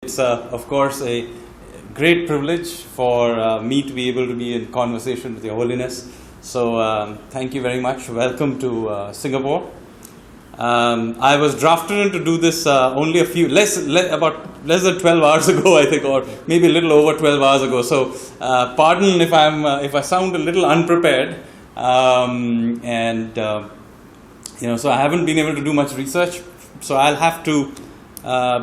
It's, of course, a great privilege for me to be able to be in conversation with Your Holiness. So, thank you very much. Welcome to Singapore. I was drafted in to do this only about less than 12 hours ago, I think, or maybe a little over 12 hours ago. So, pardon if I sound a little unprepared, so I haven't been able to do much research. So I'll have to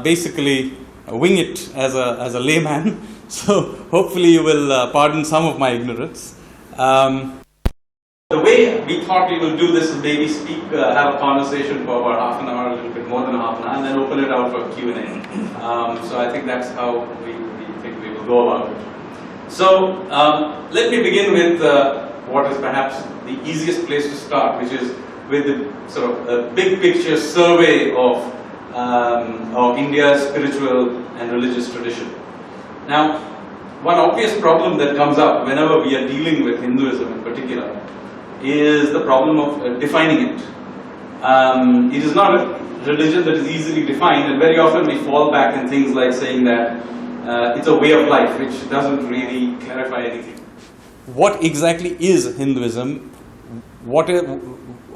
basically wing it as a layman. So hopefully you will pardon some of my ignorance. The way we thought we will do this is maybe have a conversation for about half an hour, a little bit more than half an hour, and then open it out for Q&A. So I think that's how we think we will go about it. So let me begin with what is perhaps the easiest place to start, which is with the sort of big picture survey of India's spiritual and religious tradition. Now, one obvious problem that comes up whenever we are dealing with Hinduism in particular is the problem of defining it. It is not a religion that is easily defined, and very often we fall back in things like saying that it's a way of life, which doesn't really clarify anything. What exactly is Hinduism?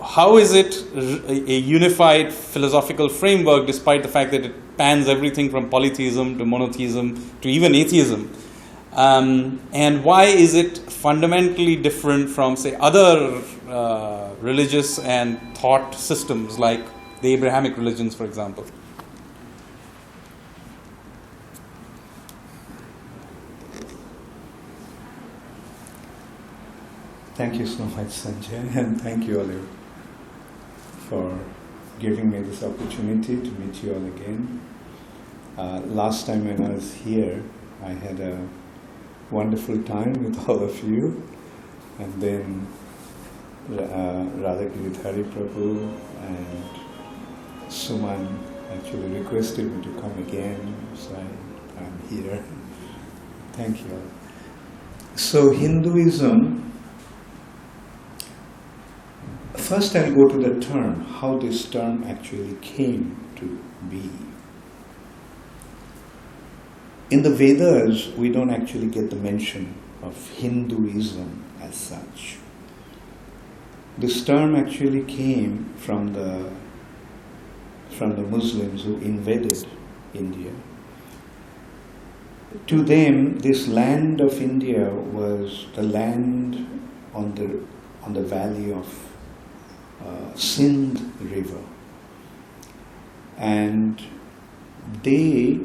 How is it a unified philosophical framework despite the fact that it spans everything from polytheism to monotheism to even atheism? And why is it fundamentally different from, say, other religious and thought systems like the Abrahamic religions, for example? Thank you so much, Sanjay, and thank you, Olive, for giving me this opportunity to meet you all again. Last time when I was here, I had a wonderful time with all of you, and then Radhagiri Hari Prabhu and Suman actually requested me to come again, so I'm here. Thank you all. So Hinduism, first I'll go to the term, how this term actually came to be. In the Vedas, we don't actually get the mention of Hinduism as such. This term actually came from the Muslims who invaded India. To them, this land of India was the land on the valley of Sindh river, and they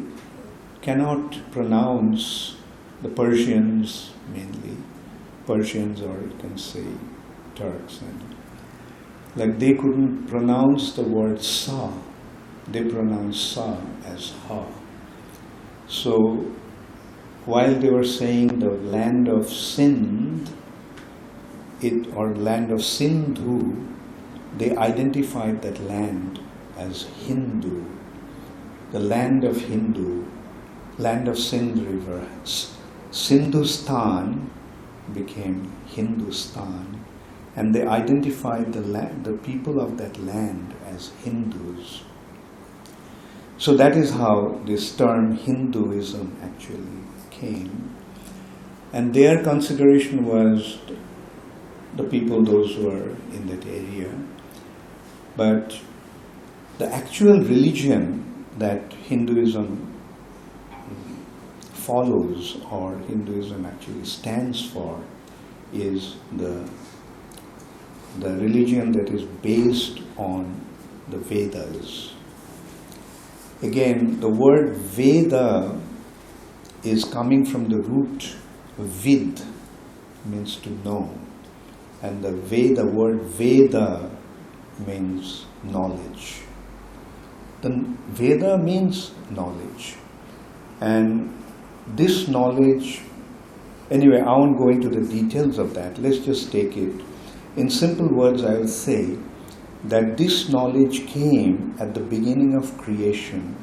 cannot pronounce, the Persians mainly, Persians, or you can say Turks, and like they couldn't pronounce the word sa, they pronounce sa as ha. So while they were saying the land of Sindh, or land of Sindhu, they identified that land as Hindu, the land of Hindu, land of Sindh river. Sindhustan became Hindustan, and they identified the people of that land as Hindus. So that is how this term Hinduism actually came. And their consideration was the people, those who were in that area. But the actual religion that Hinduism follows, or Hinduism actually stands for, is the religion that is based on the Vedas. Again, the word Veda is coming from the root vid, means to know, and the word Veda means knowledge. The Veda means knowledge, and this knowledge, anyway, I won't go into the details of that. Let's just take it. In simple words, I will say that this knowledge came at the beginning of creation,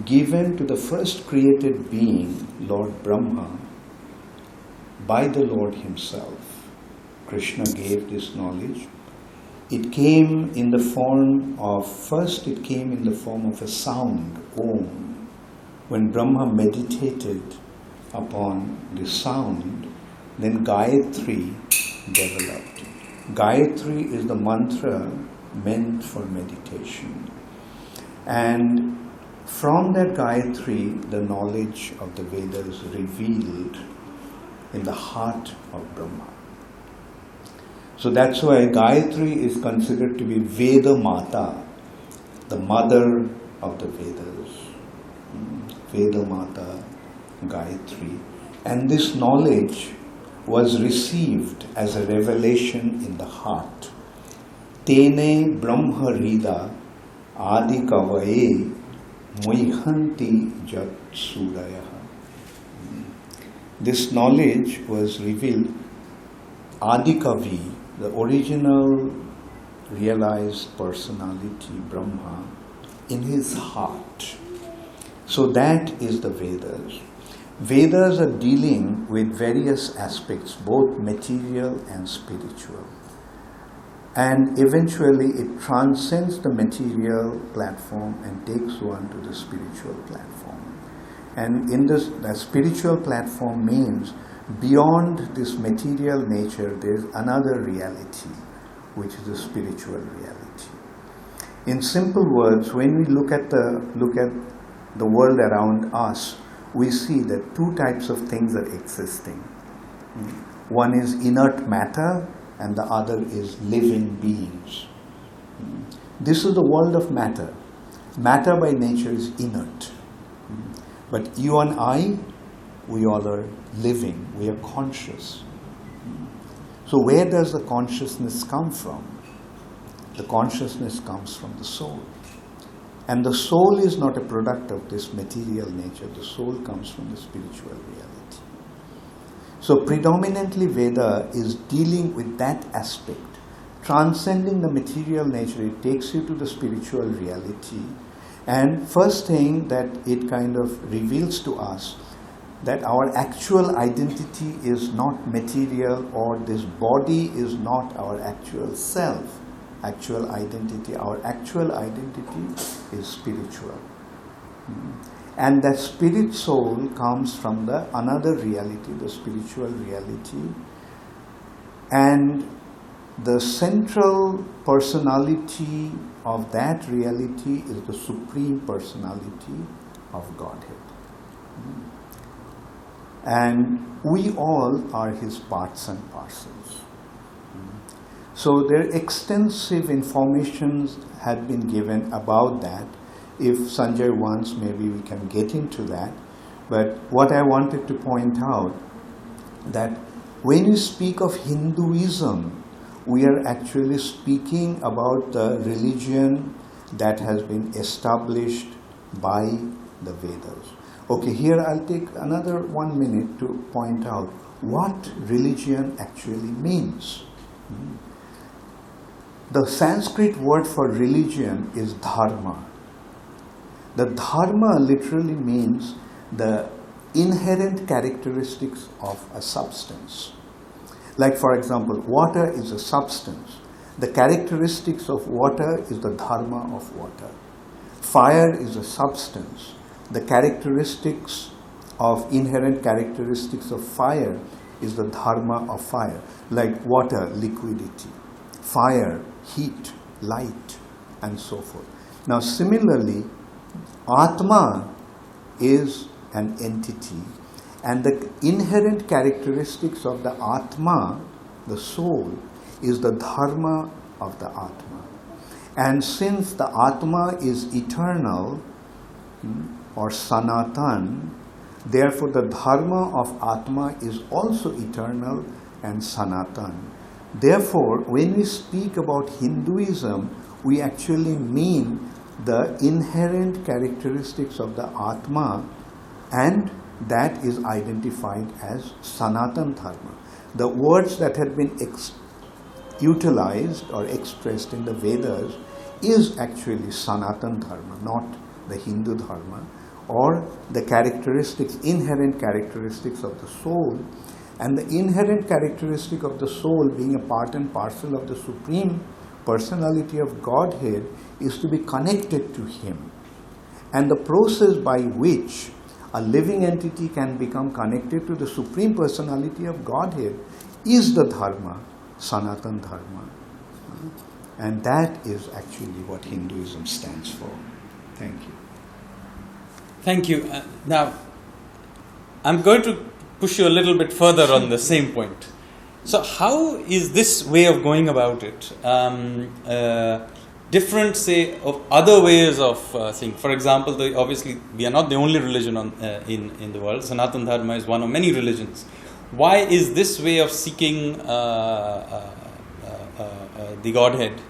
given to the first created being, Lord Brahma, by the Lord himself. Krishna gave this knowledge. It came in the form of, first it came in the form of a sound, Om. when Brahma meditated upon the sound, then Gayatri developed. Gayatri is the mantra meant for meditation. And from that Gayatri, the knowledge of the Veda is revealed in the heart of Brahma. So that's why Gayatri is considered to be Veda Mata, the mother of the Vedas. Veda Mata, Gayatri. And this knowledge was received as a revelation in the heart. Tene Brahma Rida Adi Kavaye Moihanti Jat Suraya. This knowledge was revealed, Adi Kavi, the original realized personality, Brahma, in his heart. So that is the Vedas. Vedas are dealing with various aspects, both material and spiritual. And eventually it transcends the material platform and takes one to the spiritual platform. And in this, the spiritual platform means beyond this material nature, there is another reality, which is the spiritual reality. In simple words, when we look at the world around us, we see that two types of things are existing. One is inert matter and the other is living beings. This is the world of matter. Matter by nature is inert. But you and I, we all are living, we are conscious. So where does the consciousness come from? The consciousness comes from the soul. And the soul is not a product of this material nature. The soul comes from the spiritual reality. So predominantly Veda is dealing with that aspect. Transcending the material nature, it takes you to the spiritual reality. And first thing that it kind of reveals to us, that our actual identity is not material, or this body is not our actual self. Actual identity, our actual identity is spiritual. And that spirit soul comes from the another reality, the spiritual reality. And the central personality of that reality is the supreme personality of Godhead. And we all are his parts and parcels. So there extensive information had been given about that. If Sanjay wants, maybe we can get into that. But what I wanted to point out, that when we speak of Hinduism, we are actually speaking about the religion that has been established by the Vedas. Okay, here I'll take another 1 minute to point out what religion actually means. The Sanskrit word for religion is dharma. The dharma literally means the inherent characteristics of a substance. Like for example, water is a substance. The characteristics of water is the dharma of water. Fire is a substance. The characteristics of inherent characteristics of fire is the dharma of fire. Like water, liquidity. Fire, heat, light, and so forth. Now similarly, Atma is an entity, and the inherent characteristics of the Atma, the soul, is the dharma of the Atma. And since the Atma is eternal, or Sanatan, therefore the dharma of Atma is also eternal and Sanatan. Therefore, when we speak about Hinduism, we actually mean the inherent characteristics of the Atma, and that is identified as Sanatan Dharma. The words that had been utilized or expressed in the Vedas is actually Sanatan Dharma, not the Hindu Dharma, or the characteristics, inherent characteristics of the soul. And the inherent characteristic of the soul, being a part and parcel of the Supreme Personality of Godhead, is to be connected to Him. And the process by which a living entity can become connected to the Supreme Personality of Godhead is the Dharma, Sanatan Dharma. And that is actually what Hinduism stands for. Thank you. Thank you. Now, I'm going to push you a little bit further on the same point. So, how is this way of going about it different, say, of other ways of seeing? For example, obviously, we are not the only religion in the world. Sanatana Dharma is one of many religions. Why is this way of seeking the Godhead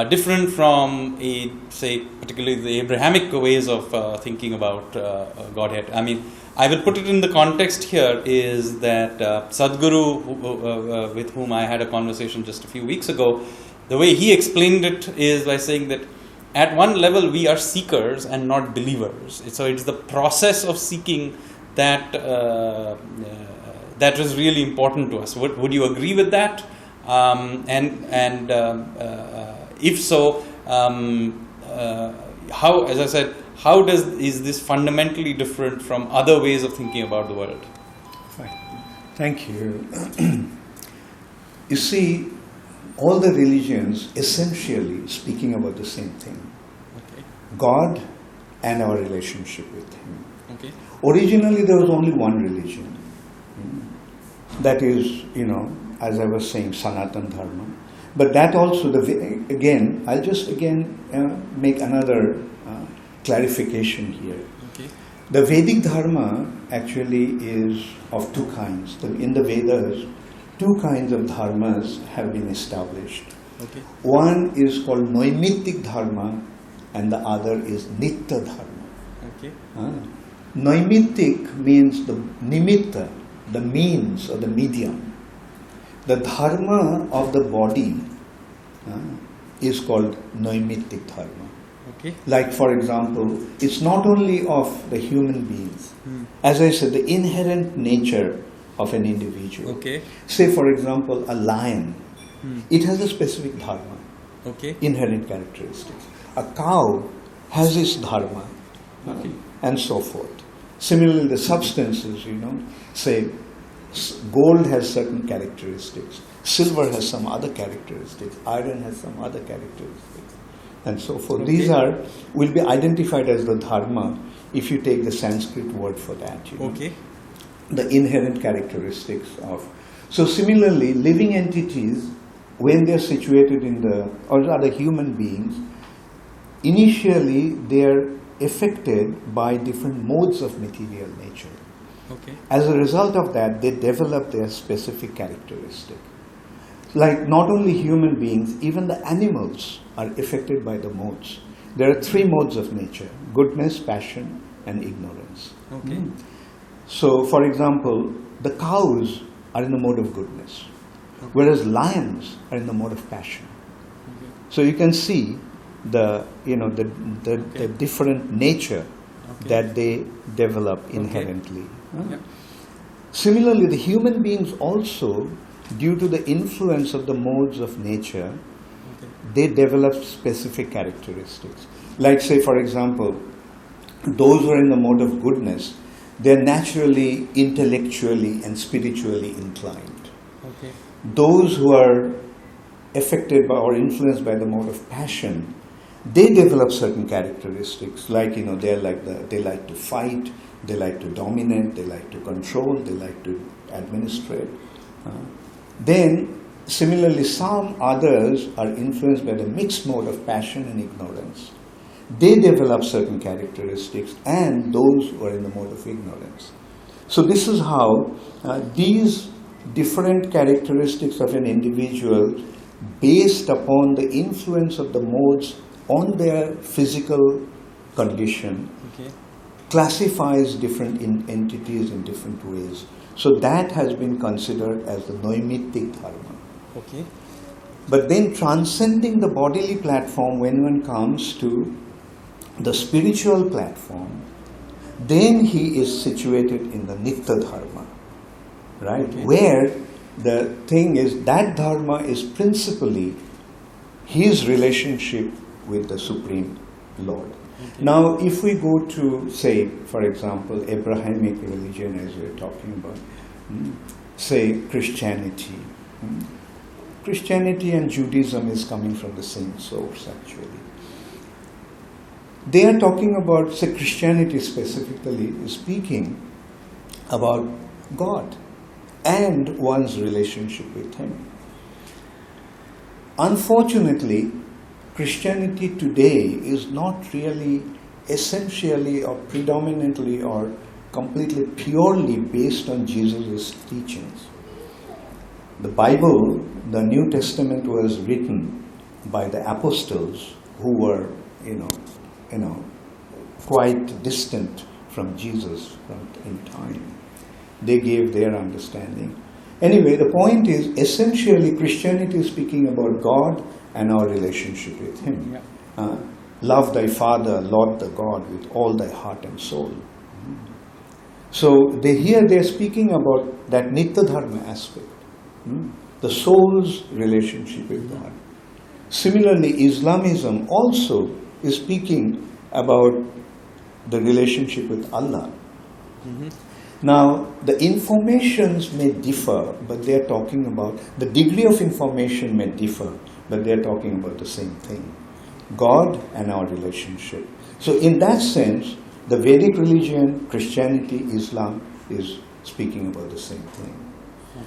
different from, particularly the Abrahamic ways of thinking about Godhead? I mean, I will put it in the context here is that Sadhguru, with whom I had a conversation just a few weeks ago, the way he explained it is by saying that at one level we are seekers and not believers. So it's the process of seeking that that is really important to us. Would you agree with that? If so, how, as I said, how is this fundamentally different from other ways of thinking about the world? Fine. Thank you. You see, all the religions essentially speaking about the same thing. Okay. God and our relationship with Him. Okay. Originally there was only one religion. That is, as I was saying, Sanatana Dharma. But that also, I'll just make another clarification here. Okay. The Vedic Dharma actually is of two kinds. In the Vedas, two kinds of dharmas have been established. Okay. One is called Noimittic Dharma and the other is Nitya Dharma. Okay. Noimittic means the nimitta, the means or the medium. The dharma of the body is called Noimittic Dharma. Okay. Like, for example, it's not only of the human beings. As I said, the inherent nature of an individual. Okay. Say, for example, a lion. It has a specific dharma, Okay. inherent characteristics. A cow has its dharma, Okay. and so forth. Similarly, the substances, say, gold has certain characteristics, silver has some other characteristics, iron has some other characteristics, and so forth. Okay. These will be identified as the dharma if you take the Sanskrit word for that. Okay. The inherent characteristics of. So similarly, living entities, when they are situated or rather human beings, initially they are affected by different modes of material nature. Okay. As a result of that, they develop their specific characteristic. Like not only human beings, even the animals are affected by the modes. There are three modes of nature: goodness, passion, and ignorance. Okay. So, for example, the cows are in the mode of goodness, whereas lions are in the mode of passion. Okay. So you can see the different nature that they develop inherently. Yep. Similarly, the human beings also, due to the influence of the modes of nature, they develop specific characteristics. Like, say, for example, those who are in the mode of goodness, they're naturally intellectually and spiritually inclined. Okay. Those who are affected by or influenced by the mode of passion, they develop certain characteristics, like they like to fight, they like to dominate, they like to control, they like to administrate. Then similarly, some others are influenced by the mixed mode of passion and ignorance. They develop certain characteristics, and those who are in the mode of ignorance. So this is how these different characteristics of an individual, based upon the influence of the modes on their physical condition, classifies different entities in different ways. So that has been considered as the Noimittic Dharma. Okay. But then transcending the bodily platform, when one comes to the spiritual platform, then he is situated in the Nitya Dharma, right? Okay. Where the thing is, that Dharma is principally his relationship with the Supreme Lord. Now, if we go to, say, for example, Abrahamic religion, as we're talking about, say, Christianity. Christianity and Judaism is coming from the same source, actually. They are talking about, say, Christianity specifically is speaking about God and one's relationship with Him. Unfortunately, Christianity today is not really essentially or predominantly or completely purely based on Jesus' teachings. The Bible, the New Testament, was written by the apostles who were, quite distant from Jesus in time. They gave their understanding. Anyway, the point is, essentially, Christianity is speaking about God and our relationship with Him. Yeah. Love thy Father, Lord the God, with all thy heart and soul. So they're speaking about that Nitya Dharma aspect, the soul's relationship with God. Similarly, Islamism also is speaking about the relationship with Allah. Now, the informations may differ, but they are talking about, the degree of information may differ, but they are talking about the same thing. God and our relationship. So in that sense, the Vedic religion, Christianity, Islam is speaking about the same thing.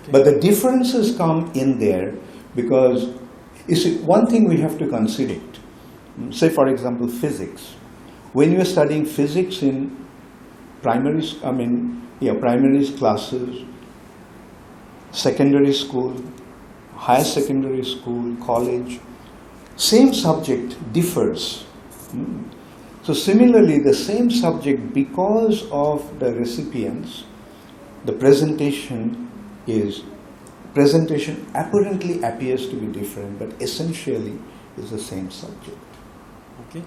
Okay. But the differences come in there because, you see, one thing we have to consider, say for example physics. When you are studying physics in primary classes, secondary school, higher secondary school, college, same subject differs. So similarly, the same subject, because of the recipients, the presentation apparently appears to be different, but essentially is the same subject. Okay.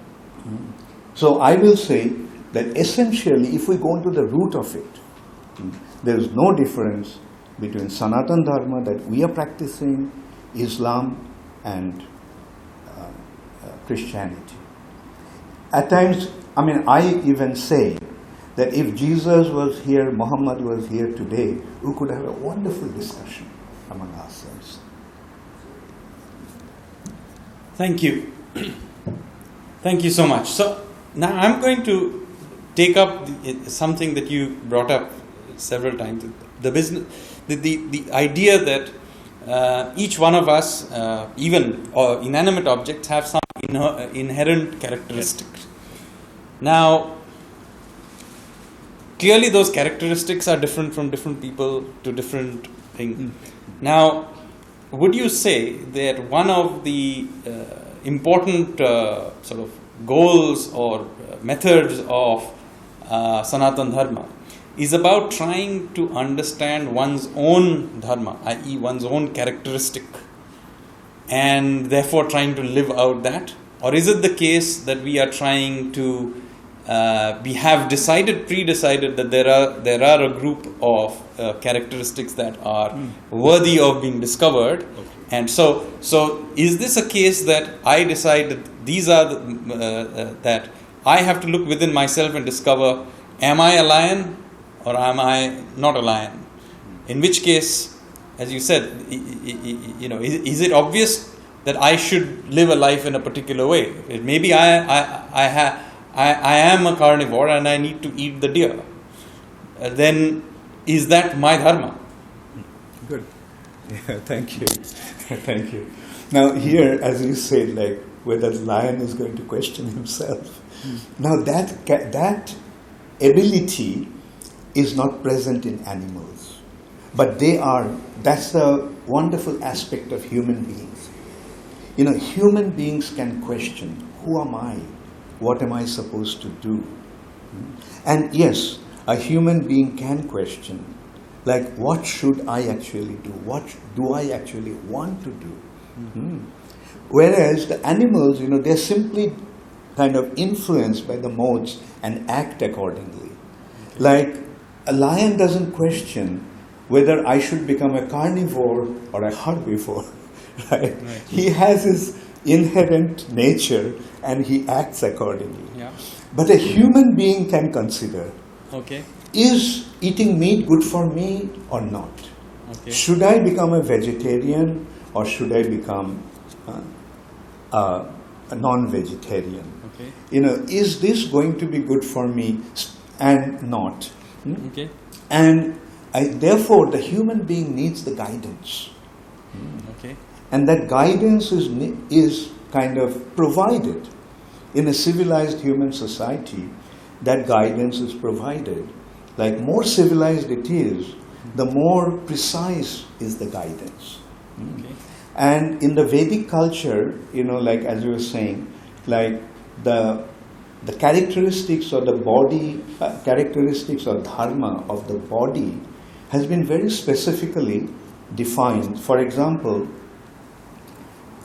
So I will say that essentially, if we go into the root of it, there is no difference between Sanatan Dharma that we are practicing, Islam, and Christianity. At times, I even say that if Jesus was here, Muhammad was here today, we could have a wonderful discussion among ourselves. Thank you. Thank you so much. So now I'm going to take up something that you brought up several times. The idea that each one of us, even inanimate objects, have some inherent characteristics. Now, clearly those characteristics are different from different people to different things. Now, would you say that one of the important sort of goals or methods of Sanatan Dharma is about trying to understand one's own dharma, i.e. one's own characteristic, and therefore trying to live out that? Or is it the case that we are trying to we have pre-decided that there are a group of characteristics that are worthy of being discovered, and so is this a case that I decide that these are that I have to look within myself and discover, am I a lion or am I not a lion? In which case, as you said, is it obvious that I should live a life in a particular way? Maybe I am a carnivore and I need to eat the deer. Then is that my dharma? Good. Yeah, thank you. Thank you. Now here, as you said, like whether the lion is going to question himself. Now that ability is not present in animals. But that's a wonderful aspect of human beings. Human beings can question, who am I? What am I supposed to do? And yes, a human being can question, like, what should I actually do? What do I actually want to do? Whereas the animals, they're simply kind of influenced by the modes and act accordingly. Like, a lion doesn't question whether I should become a carnivore or a herbivore, right? He has his inherent nature and he acts accordingly. Yeah. But a human being can consider, Okay. is eating meat good for me or not? Okay. Should I become a vegetarian or should I become a non-vegetarian? Okay. Is this going to be good for me and not? Okay. And therefore, the human being needs the guidance. Okay. And that guidance is kind of provided. In a civilized human society, that guidance is provided. Like more civilized it is, the more precise is the guidance. Okay. And in the Vedic culture, like as you were saying, like the characteristics of the body, characteristics or dharma of the body has been very specifically defined. For example,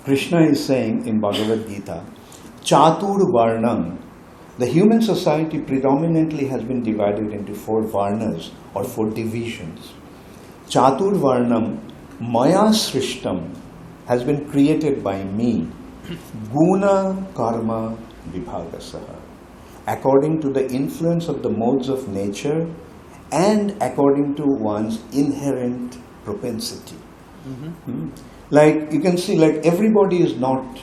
Krishna is saying in Bhagavad Gita, Chatur Varnam, the human society predominantly has been divided into 4 varnas or 4 divisions. Chatur Varnam Maya Srishtam has been created by me, Guna Karma Vibhagasaha, according to the influence of the modes of nature and according to one's inherent propensity. Like you can see, like everybody is not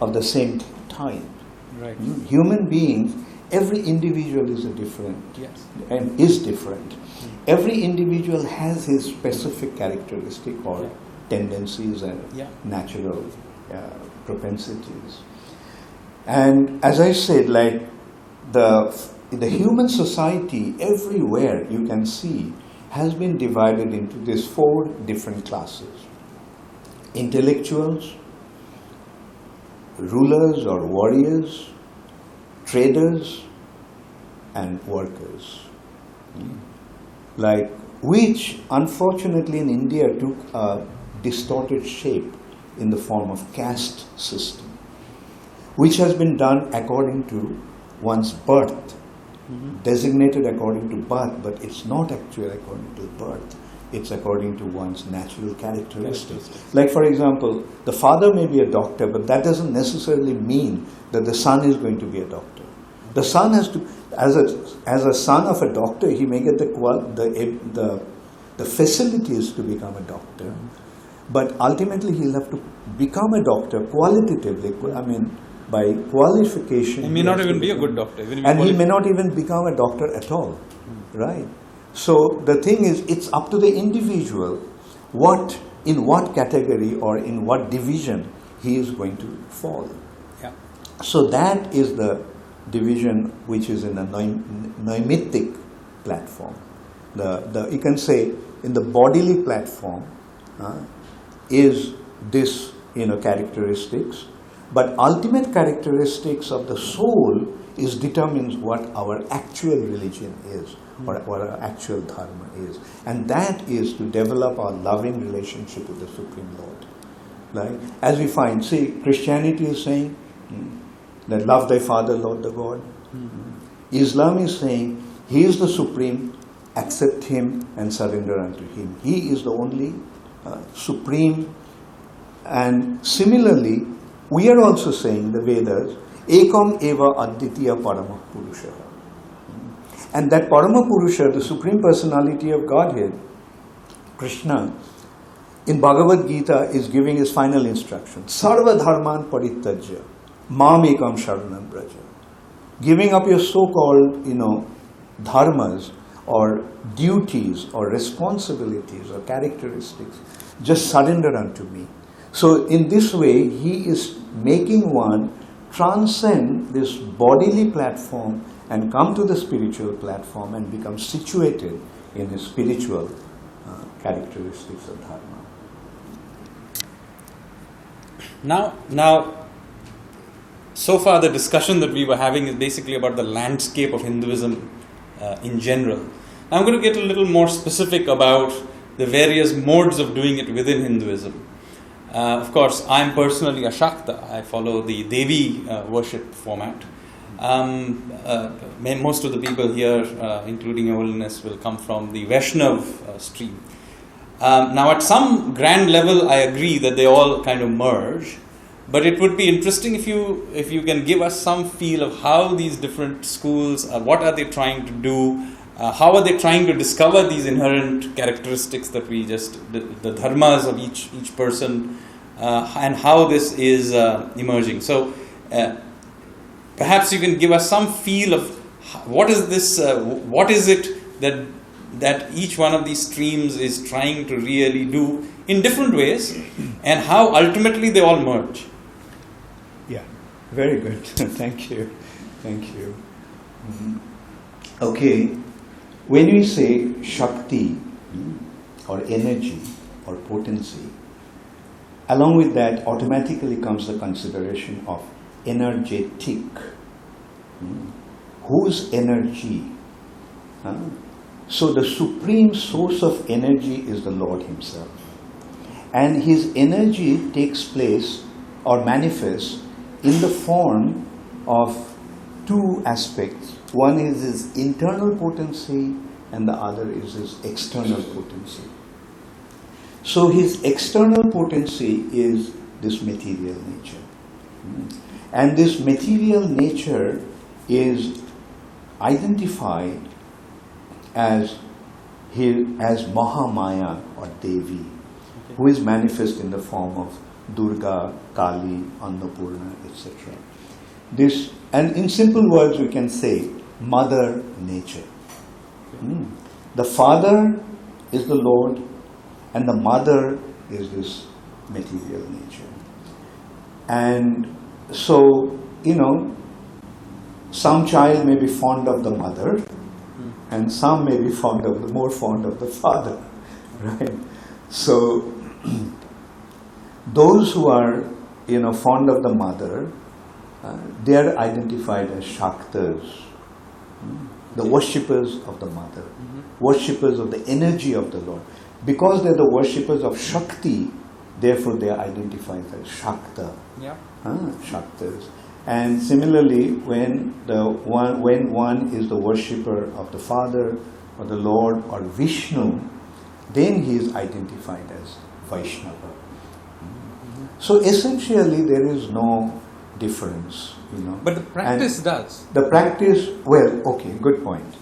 of the same type. Right. Human beings, every individual is different. Yes. And is different. Every individual has his specific characteristic or tendencies and natural propensities. And as I said, like the human society everywhere you can see has been divided into these 4 different classes. Intellectuals, rulers or warriors, traders, and workers. Like which unfortunately in India took a distorted shape in the form of caste system, which has been done according to one's birth, designated according to birth, but it's not actually according to birth. It's according to one's natural characteristics. Like for example, the father may be a doctor, but that doesn't necessarily mean that the son is going to be a doctor. The son has to, as a son of a doctor, he may get the facilities to become a doctor, but ultimately he'll have to become a doctor qualitatively. I mean, by qualification. He may not even be a good doctor. And he may not even become a doctor at all, right? So the thing is, it's up to the individual in what category or in what division he is going to fall. Yeah. So that is the division which is in a noetic platform. You can say in the bodily platform is this characteristics, but ultimate characteristics of the soul determines what our actual religion is. Or what our actual dharma is. And that is to develop our loving relationship with the Supreme Lord. Right? As we find, see, Christianity is saying that love thy father, Lord the God. Islam is saying he is the supreme, accept him and surrender unto him. He is the only supreme. And similarly, we are also saying, the Vedas, ekam eva aditya parama purusha. And that Parama Purusha, the Supreme Personality of Godhead, Krishna, in Bhagavad Gita is giving his final instruction. Sarva dharman parittajya, mam ekam sharanam braja. Giving up your so-called, dharmas or duties or responsibilities or characteristics, just surrender unto me. So in this way, he is making one transcend this bodily platform and come to the spiritual platform and become situated in his spiritual characteristics of dharma. Now, so far the discussion that we were having is basically about the landscape of Hinduism in general. I'm going to get a little more specific about the various modes of doing it within Hinduism. Of course, I'm personally a Shakta. I follow the Devi worship format. Most of the people here, including Your Holiness, will come from the Vaishnav stream. Now, at some grand level, I agree that they all kind of merge. But it would be interesting if you can give us some feel of how these different schools, what are they trying to do, how are they trying to discover these inherent characteristics that we just, the dharmas of each person, and how this is emerging. So perhaps you can give us some feel of what is this, what is it that each one of these streams is trying to really do in different ways, and how ultimately they all merge. Yeah, very good. Thank you. Okay, when we say Shakti or energy or potency, along with that automatically comes the consideration of energetic. Whose energy? So the supreme source of energy is the Lord Himself. And His energy takes place or manifests in the form of two aspects. One is His internal potency and the other is His external potency. So His external potency is this material nature. And this material nature is identified as Mahamaya or Devi, who is manifest in the form of Durga, Kali, Annapurna, etc. This, and in simple words we can say Mother Nature. The Father is the Lord and the Mother is this material nature. And so, some child may be fond of the mother and some may be more fond of the father, right? So, those who are, fond of the mother, they are identified as Shaktas, the worshippers of the mother, worshippers of the energy of the Lord. Because they are the worshippers of Shakti, therefore they are identified as Shakta, Shaktas. And similarly, when one is the worshipper of the Father or the Lord or Vishnu, then he is identified as Vaishnava. So essentially there is no difference, But the practice does. The practice, good point.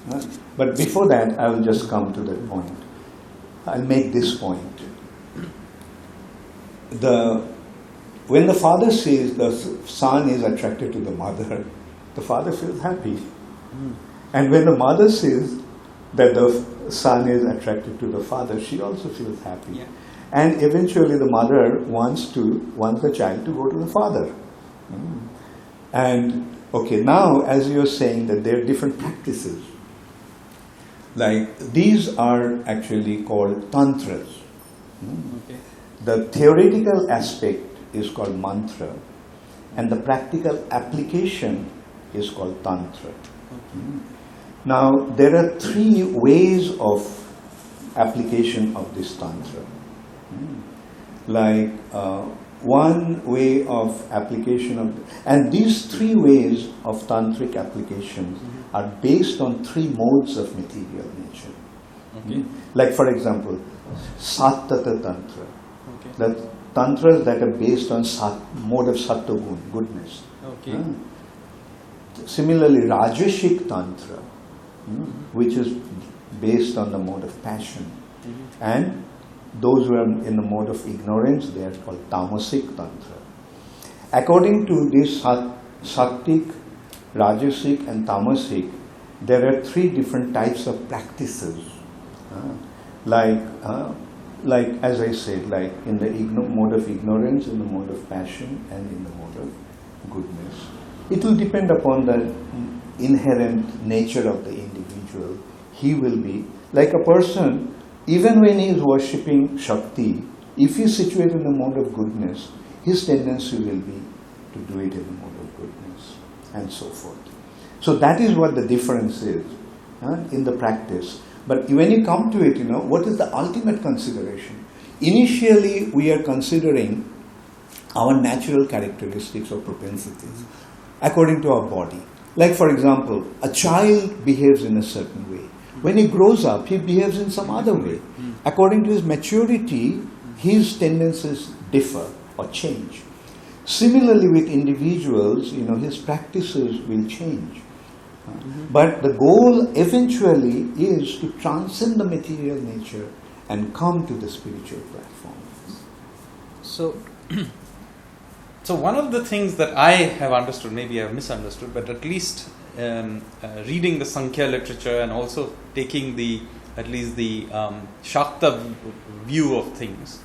But before that, I will just come to that point. I'll make this point. When the father sees the son is attracted to the mother, the father feels happy. And when the mother sees that the son is attracted to the father, she also feels happy. Yeah. And eventually the mother wants the child to go to the father. And now as you're saying that there are different practices, like these are actually called tantras. The theoretical aspect is called mantra and the practical application is called tantra. Now there are three ways of application of this tantra. One way of application and these three ways of tantric applications are based on three modes of material nature. Like for example, Sattata Tantra. The tantras that are based on mode of Sattva-gun, goodness. Similarly, Rajasic Tantra, which is based on the mode of passion. And those who are in the mode of ignorance, they are called Tamasic Tantra. According to this Sattic, Rajasic and Tamasic, there are three different types of practices. Like as I said, like in the mode of ignorance, in the mode of passion, and in the mode of goodness. It will depend upon the inherent nature of the individual. He will be like a person, even when he is worshipping Shakti, if he is situated in the mode of goodness, his tendency will be to do it in the mode of goodness, and so forth. So that is what the difference is in the practice. But when you come to it, what is the ultimate consideration? Initially, we are considering our natural characteristics or propensities according to our body. Like for example, a child behaves in a certain way. When he grows up, he behaves in some other way. According to his maturity, his tendencies differ or change. Similarly, with individuals, his practices will change. But the goal eventually is to transcend the material nature and come to the spiritual platform. So, so one of the things that I have understood, maybe I have misunderstood, but at least reading the Sankhya literature and also taking at least the Shakta view of things,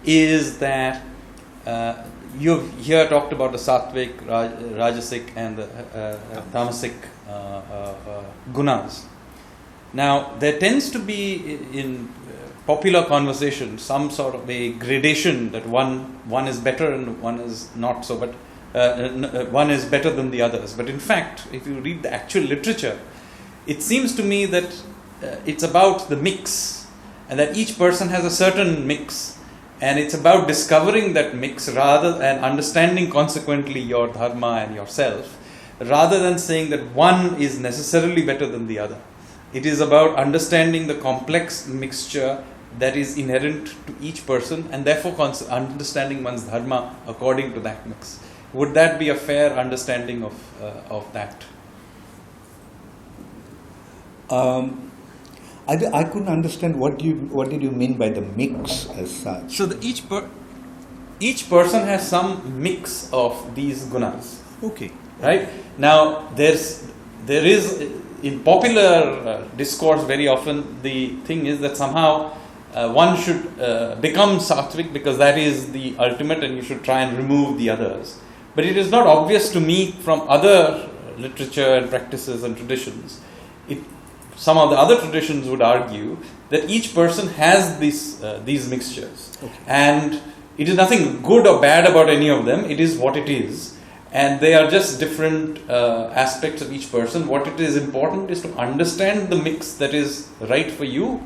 is that you've here talked about the Sattvic, Rajasic and the Tamasic gunas. Now, there tends to be in popular conversation some sort of a gradation that one is better and one is not so, but one is better than the others. But in fact, if you read the actual literature, it seems to me that it's about the mix, and that each person has a certain mix, and it's about discovering that mix and understanding consequently your dharma and yourself, rather than saying that one is necessarily better than the other. It is about understanding the complex mixture that is inherent to each person, and therefore understanding one's dharma according to that mix. Would that be a fair understanding of that? I couldn't understand what did you mean by the mix as such. So each person has some mix of these gunas. Okay. Right? Now there is in popular discourse very often the thing is that somehow one should become sattvic because that is the ultimate, and you should try and remove the others. But it is not obvious to me from other literature and practices and traditions. Some of the other traditions would argue that each person has these mixtures, okay. And it is nothing good or bad about any of them. It is what it is, and they are just different aspects of each person. What it is important is to understand the mix that is right for you,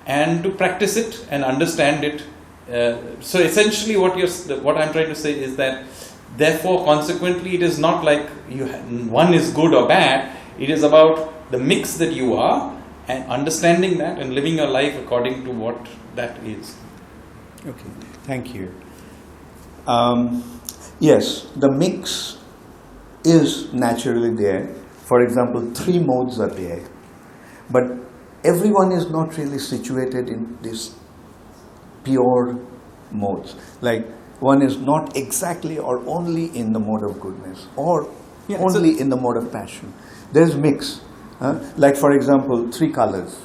and to practice it and understand it. So essentially, what I'm trying to say is that, therefore, consequently, it is not like one is good or bad. It is about the mix that you are, and understanding that and living your life according to what that is. Okay, thank you. Yes, the mix is naturally there. For example, 3 modes are there, but everyone is not really situated in these pure modes. Like, one is not exactly or only in the mode of goodness, or only in the mode of passion. There is mix. Like, for example, 3 colors.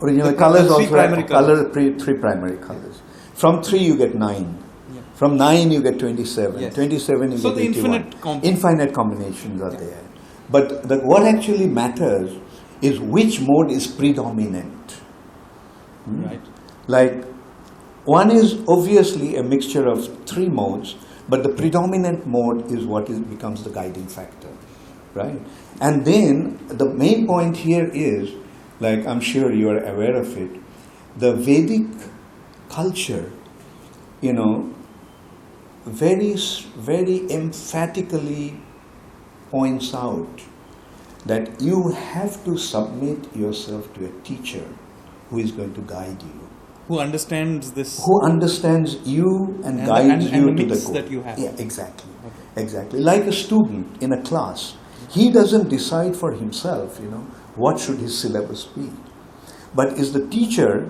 Original colors also have 3 primary colors. From 3 you get 9. Yeah. From 9 you get 27. Yes. 27 you get 81. Infinite combinations are there. But what actually matters is which mode is predominant. Right. Like, one is obviously a mixture of 3 modes, but the predominant mode is what becomes the guiding factor, right? And then the main point here is, like, I'm sure you are aware of it, the Vedic culture, very, very emphatically points out that you have to submit yourself to a teacher who is going to guide you. Who understands this? Who understands you and guides you to the goal. That you have. Yeah, exactly. Okay. Exactly. Like a student in a class, he doesn't decide for himself, what should his syllabus be. But is the teacher,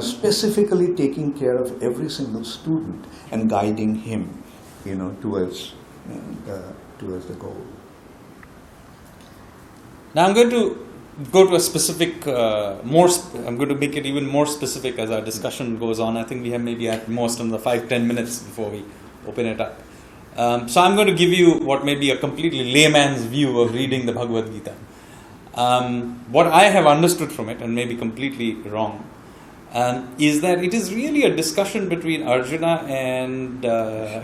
specifically taking care of every single student and guiding him, towards the goal. Now I'm going to go to a specific, I'm going to make it even more specific as our discussion goes on. I think we have maybe at most another 5-10 minutes before we open it up. So I'm going to give you what may be a completely layman's view of reading the Bhagavad Gita. What I have understood from it, and maybe completely wrong, is that it is really a discussion between Arjuna and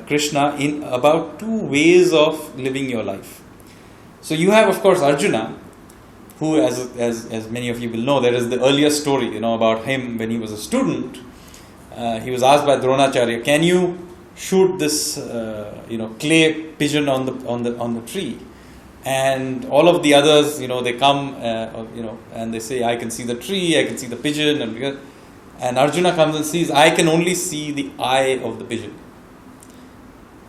Krishna about 2 ways of living your life. So you have, of course, Arjuna, who, as many of you will know, there is the earlier story, about him when he was a student. He was asked by Dronacharya, "Can you shoot this, clay pigeon on the tree?" And all of the others, they come, and they say, "I can see the tree, I can see the pigeon," And Arjuna comes and sees, I can only see the eye of the pigeon.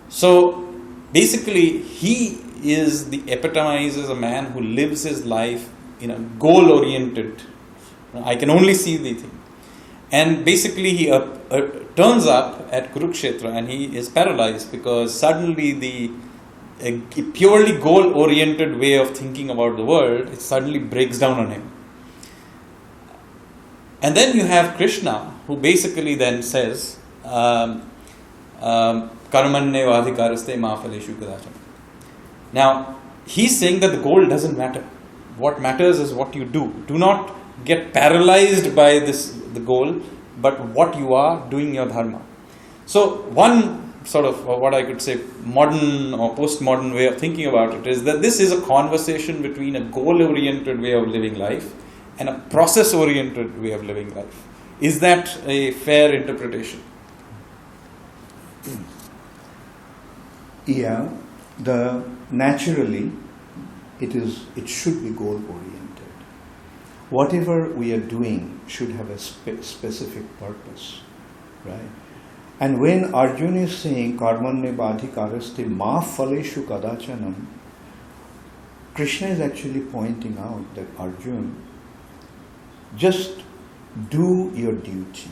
So basically, he is the epitomizes a man who lives his life in a goal-oriented. I can only see the thing. And basically, he turns up at Kurukshetra and he is paralyzed because suddenly the purely goal-oriented way of thinking about the world, it suddenly breaks down on him. And then you have Krishna, who basically then says, Karmanne vadhikaraste ma phaleshu kadachana. Now, he's saying that the goal doesn't matter. What matters is what you do. Do not get paralyzed by the goal, but what you are doing your dharma. So, one sort of what I could say modern or postmodern way of thinking about it is that this is a conversation between a goal-oriented way of living life and a process-oriented way of living life. Is that a fair interpretation? Yeah, naturally it should be goal-oriented. Whatever we are doing should have a specific purpose, right? And when Arjuna is saying karmanne badhikaraste ma phaleshu kadachanam, Krishna is actually pointing out that Arjuna, just do your duty.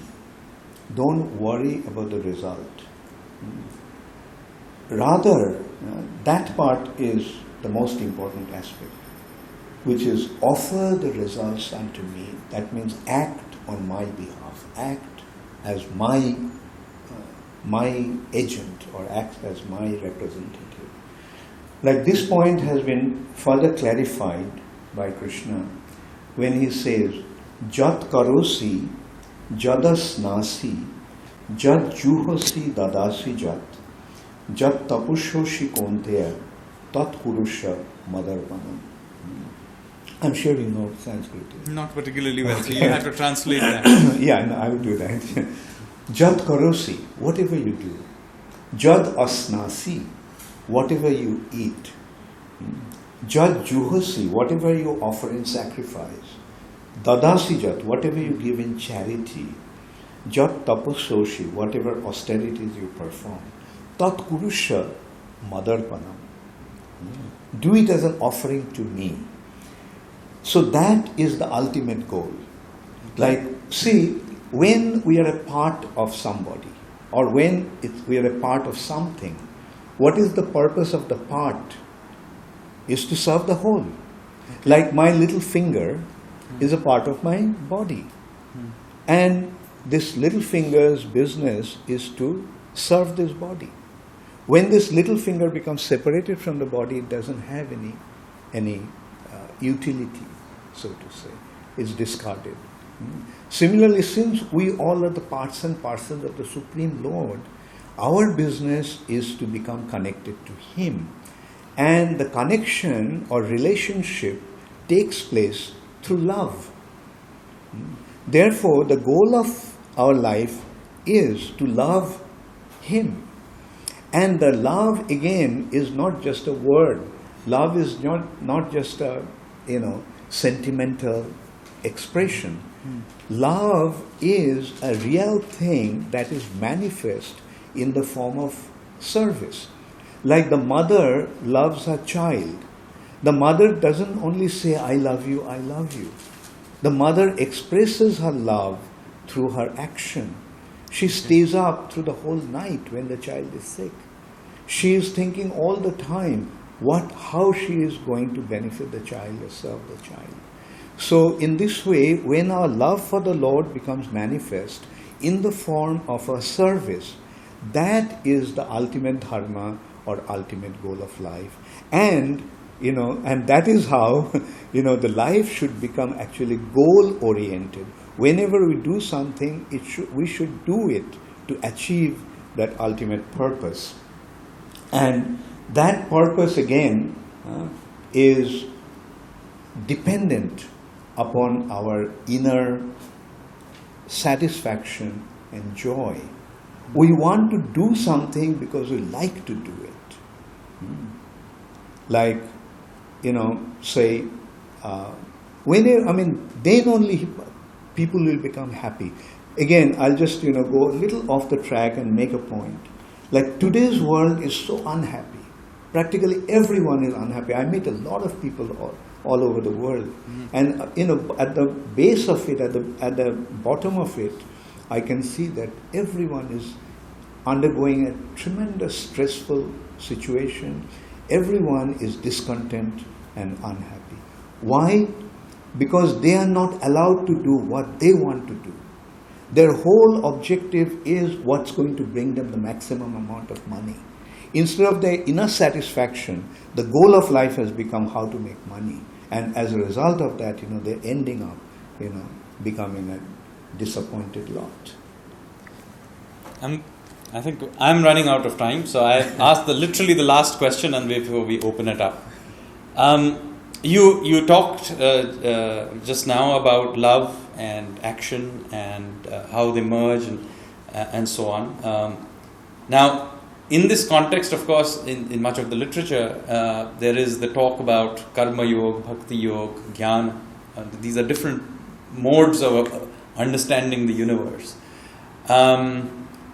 Don't worry about the result. Rather, that part is the most important aspect, which is offer the results unto me. That means act on my behalf. Act as my agent or act as my representative. Like this point has been further clarified by Krishna when he says, Jat karosi, jadas nasi, jat juhosi dadasi jat, jat tapushoshi konteya, tat purusha madarpanam. I'm sure you know Sanskrit. Not particularly well, so you have to translate that. Yeah, no, I will do that. Jad karosi, whatever you do. Jad asnasi, whatever you eat. Jad juhosi, whatever you offer in sacrifice. Dadasi jat, whatever you give in charity. Jat tapasoshi, whatever austerities you perform. Tat kurusha madarpanam. Do it as an offering to me. So that is the ultimate goal. Like, see, when we are a part of somebody, or when we are a part of something, what is the purpose of the part? Is to serve the whole. Like my little finger is a part of my body. And this little finger's business is to serve this body. When this little finger becomes separated from the body, it doesn't have any utility, so to say. It's discarded. Similarly, since we all are the parts and parcels of the Supreme Lord, our business is to become connected to Him. And the connection or relationship takes place through love. Therefore, the goal of our life is to love Him. And the love, again, is not just a word. Love is not just a, sentimental expression. Love is a real thing that is manifest in the form of service. Like the mother loves her child. The mother doesn't only say, I love you, I love you. The mother expresses her love through her action. She stays up through the whole night when the child is sick. She is thinking all the time how she is going to benefit the child or serve the child. So in this way, when our love for the Lord becomes manifest in the form of a service, that is the ultimate dharma or ultimate goal of life. And that is how, the life should become actually goal-oriented. Whenever we do something, we should do it to achieve that ultimate purpose. And that purpose, again, is dependent upon our inner satisfaction and joy. We want to do something because we like to do it. Like, say, then only people will become happy. again, I'll just go a little off the track and make a point. Like today's world is so unhappy. Practically everyone is unhappy. I meet a lot of people all over the world, and at the base of it, at the bottom of it, I can see that everyone is undergoing a tremendous stressful situation. Everyone is discontent and unhappy. Why? Because they are not allowed to do what they want to do. Their whole objective is what's going to bring them the maximum amount of money. Instead of their inner satisfaction, the goal of life has become how to make money. And as a result of that, they're ending up, becoming a disappointed lot. I think I'm running out of time, so I asked literally the last question, and before we open it up. You talked just now about love and action and how they merge and so on. Now, in this context, of course, in much of the literature, there is the talk about karma yoga, bhakti yoga, jnana. These are different modes of understanding the universe.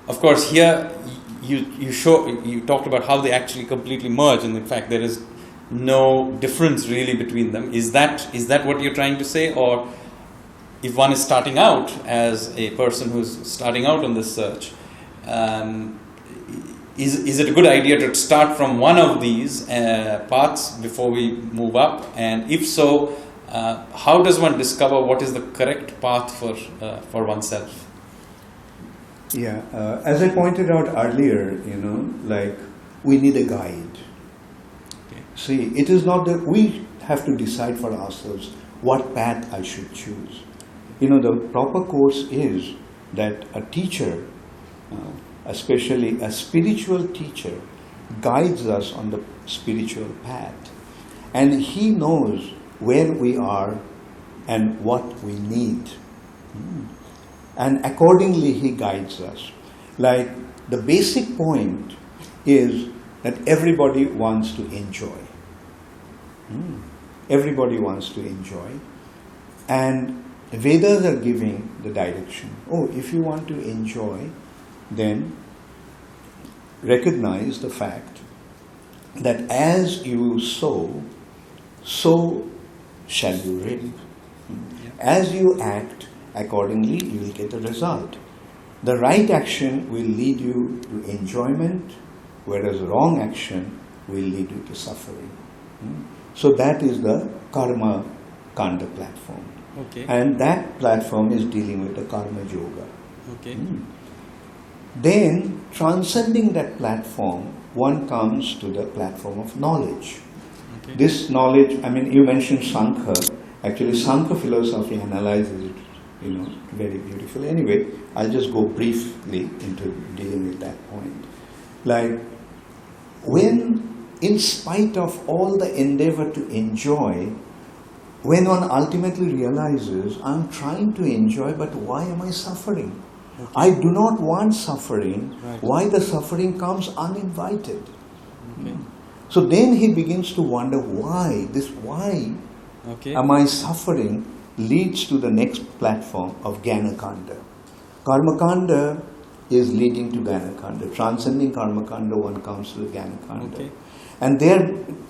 Of course, here you talked about how they actually completely merge, and in fact, there is no difference really between them. Is that what you're trying to say, or if one is starting out as a person who's starting out on this search? Is it a good idea to start from one of these paths before we move up? And if so, how does one discover what is the correct path for oneself? Yeah, as I pointed out earlier, like we need a guide. Okay. See, it is not that we have to decide for ourselves what path I should choose. The proper course is that a teacher, especially a spiritual teacher, guides us on the spiritual path. And he knows where we are and what we need. And accordingly he guides us. Like the basic point is that everybody wants to enjoy. Everybody wants to enjoy. And Vedas are giving the direction. If you want to enjoy, then recognize the fact that as you sow, so shall you reap. As you act, accordingly you will get a result. The right action will lead you to enjoyment, whereas wrong action will lead you to suffering. So that is the karma kanda platform. Okay. And that platform is dealing with the karma yoga. Okay. Then, transcending that platform, one comes to the platform of knowledge. Okay. This knowledge, you mentioned Sankhya. Actually, Sankhya philosophy analyzes it, very beautifully. Anyway, I'll just go briefly into dealing with that point. Like, when, in spite of all the endeavor to enjoy, when one ultimately realizes, I'm trying to enjoy, but why am I suffering? Okay. I do not want suffering. Right. Why the suffering comes uninvited? Okay. So then he begins to wonder why am I suffering leads to the next platform of Jnana Kanda. Karma Kanda is leading to Jnana Kanda. Transcending Karma Kanda, one comes to the Jnana Kanda. Okay. And they are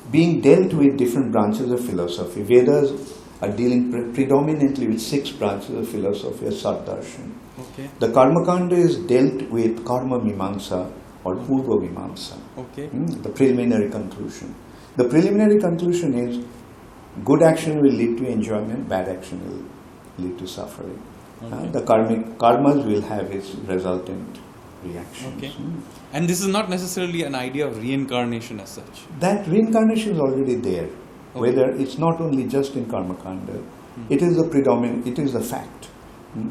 being dealt with different branches of philosophy. Vedas are dealing predominantly with 6 branches of philosophy as Sardarshan. Okay. The Karma Kanda is dealt with Karma Mimamsa or Purva Mimamsa. Okay. The preliminary conclusion. The preliminary conclusion is good action will lead to enjoyment, bad action will lead to suffering. Okay. The karmas will have its resultant reactions. Okay. And this is not necessarily an idea of reincarnation as such. That reincarnation is already there. Okay. Whether it's not only just in Karma Kanda, it is the fact.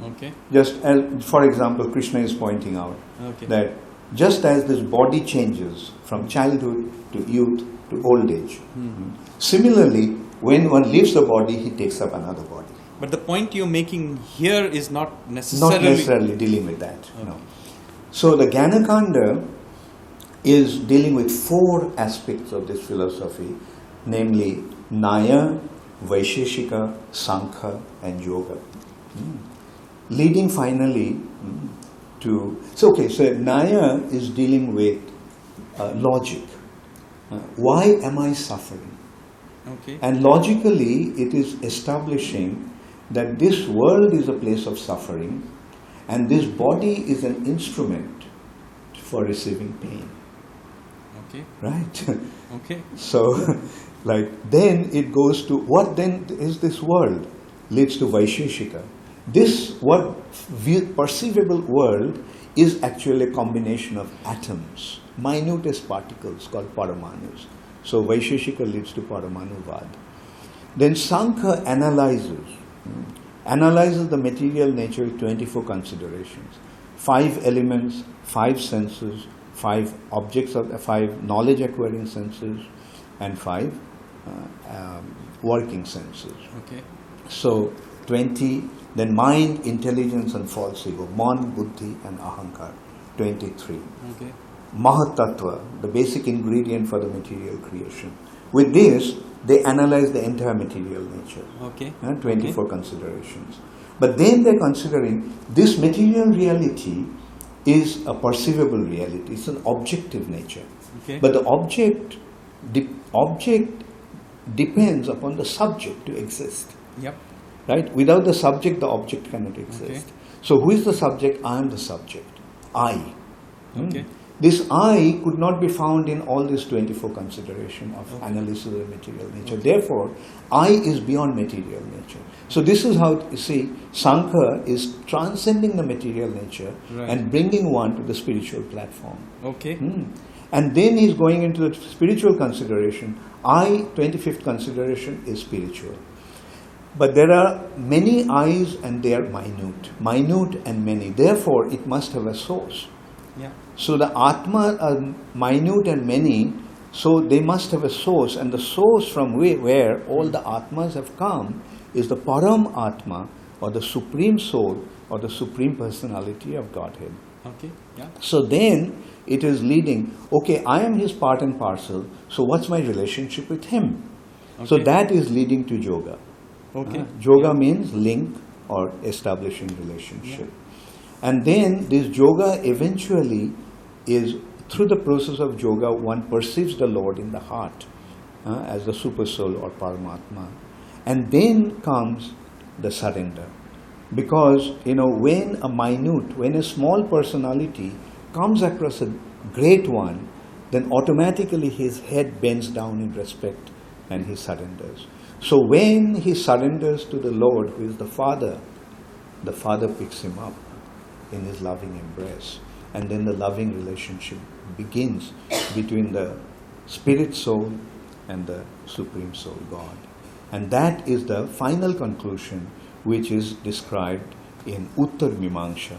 Okay. Just as, for example, Krishna is pointing out that just as this body changes from childhood to youth to old age, similarly, when one leaves the body, he takes up another body. But the point you're making here is not necessarily... Not necessarily dealing with that, no. So the Jnana Kanda is dealing with 4 aspects of this philosophy, namely Naya, Vaisheshika, Sankhya and Yoga. leading finally to... So Nyaya is dealing with logic. Why am I suffering? Okay. And logically, it is establishing that this world is a place of suffering and this body is an instrument for receiving pain. Okay. Right? Okay. So, then it goes to, what then is this world? Leads to Vaisheshika. This, what perceivable world is actually a combination of atoms, minutest particles called Paramanus. So Vaisheshika leads to Paramanuvad. Then Sankhya analyzes the material nature with 24 considerations. 5 elements, 5 senses, 5 objects of 5 knowledge acquiring senses, and 5 working senses. Okay. So 20, then mind, intelligence and false ego, man, buddhi and ahankar, 23. Okay. Mahatattva, the basic ingredient for the material creation. With this, they analyze the entire material nature. Okay. 24 considerations. But then they're considering this material reality is a perceivable reality. It's an objective nature. Okay. But the object depends upon the subject to exist. Yep. Right? Without the subject, the object cannot exist. Okay. So who is the subject? I am the subject. I. Okay. This I could not be found in all these 24 consideration of analysis of the material nature. Therefore, I is beyond material nature. So this is how, you see, Sankhya is transcending the material nature and bringing one to the spiritual platform. Okay. And then he's going into the spiritual consideration. I, 25th consideration, is spiritual. But there are many I's and they are minute and many. Therefore, it must have a source. Yeah. So the Atma are minute and many, so they must have a source, and the source from where all the Atmas have come is the Param Atma, or the Supreme Soul, or the Supreme Personality of Godhead. Okay. Yeah. So then it is leading, okay, I am his part and parcel, so what's my relationship with him? Okay. So that is leading to yoga. Okay. Yoga means link or establishing relationship. Yeah. And then this yoga eventually is, through the process of yoga, one perceives the Lord in the heart as the super soul or Paramatma. And then comes the surrender. Because, when a small personality comes across a great one, then automatically his head bends down in respect and he surrenders. So when he surrenders to the Lord, who is the Father picks him up in his loving embrace. And then the loving relationship begins between the spirit soul and the Supreme Soul, God. And that is the final conclusion which is described in Uttar Mimamsa,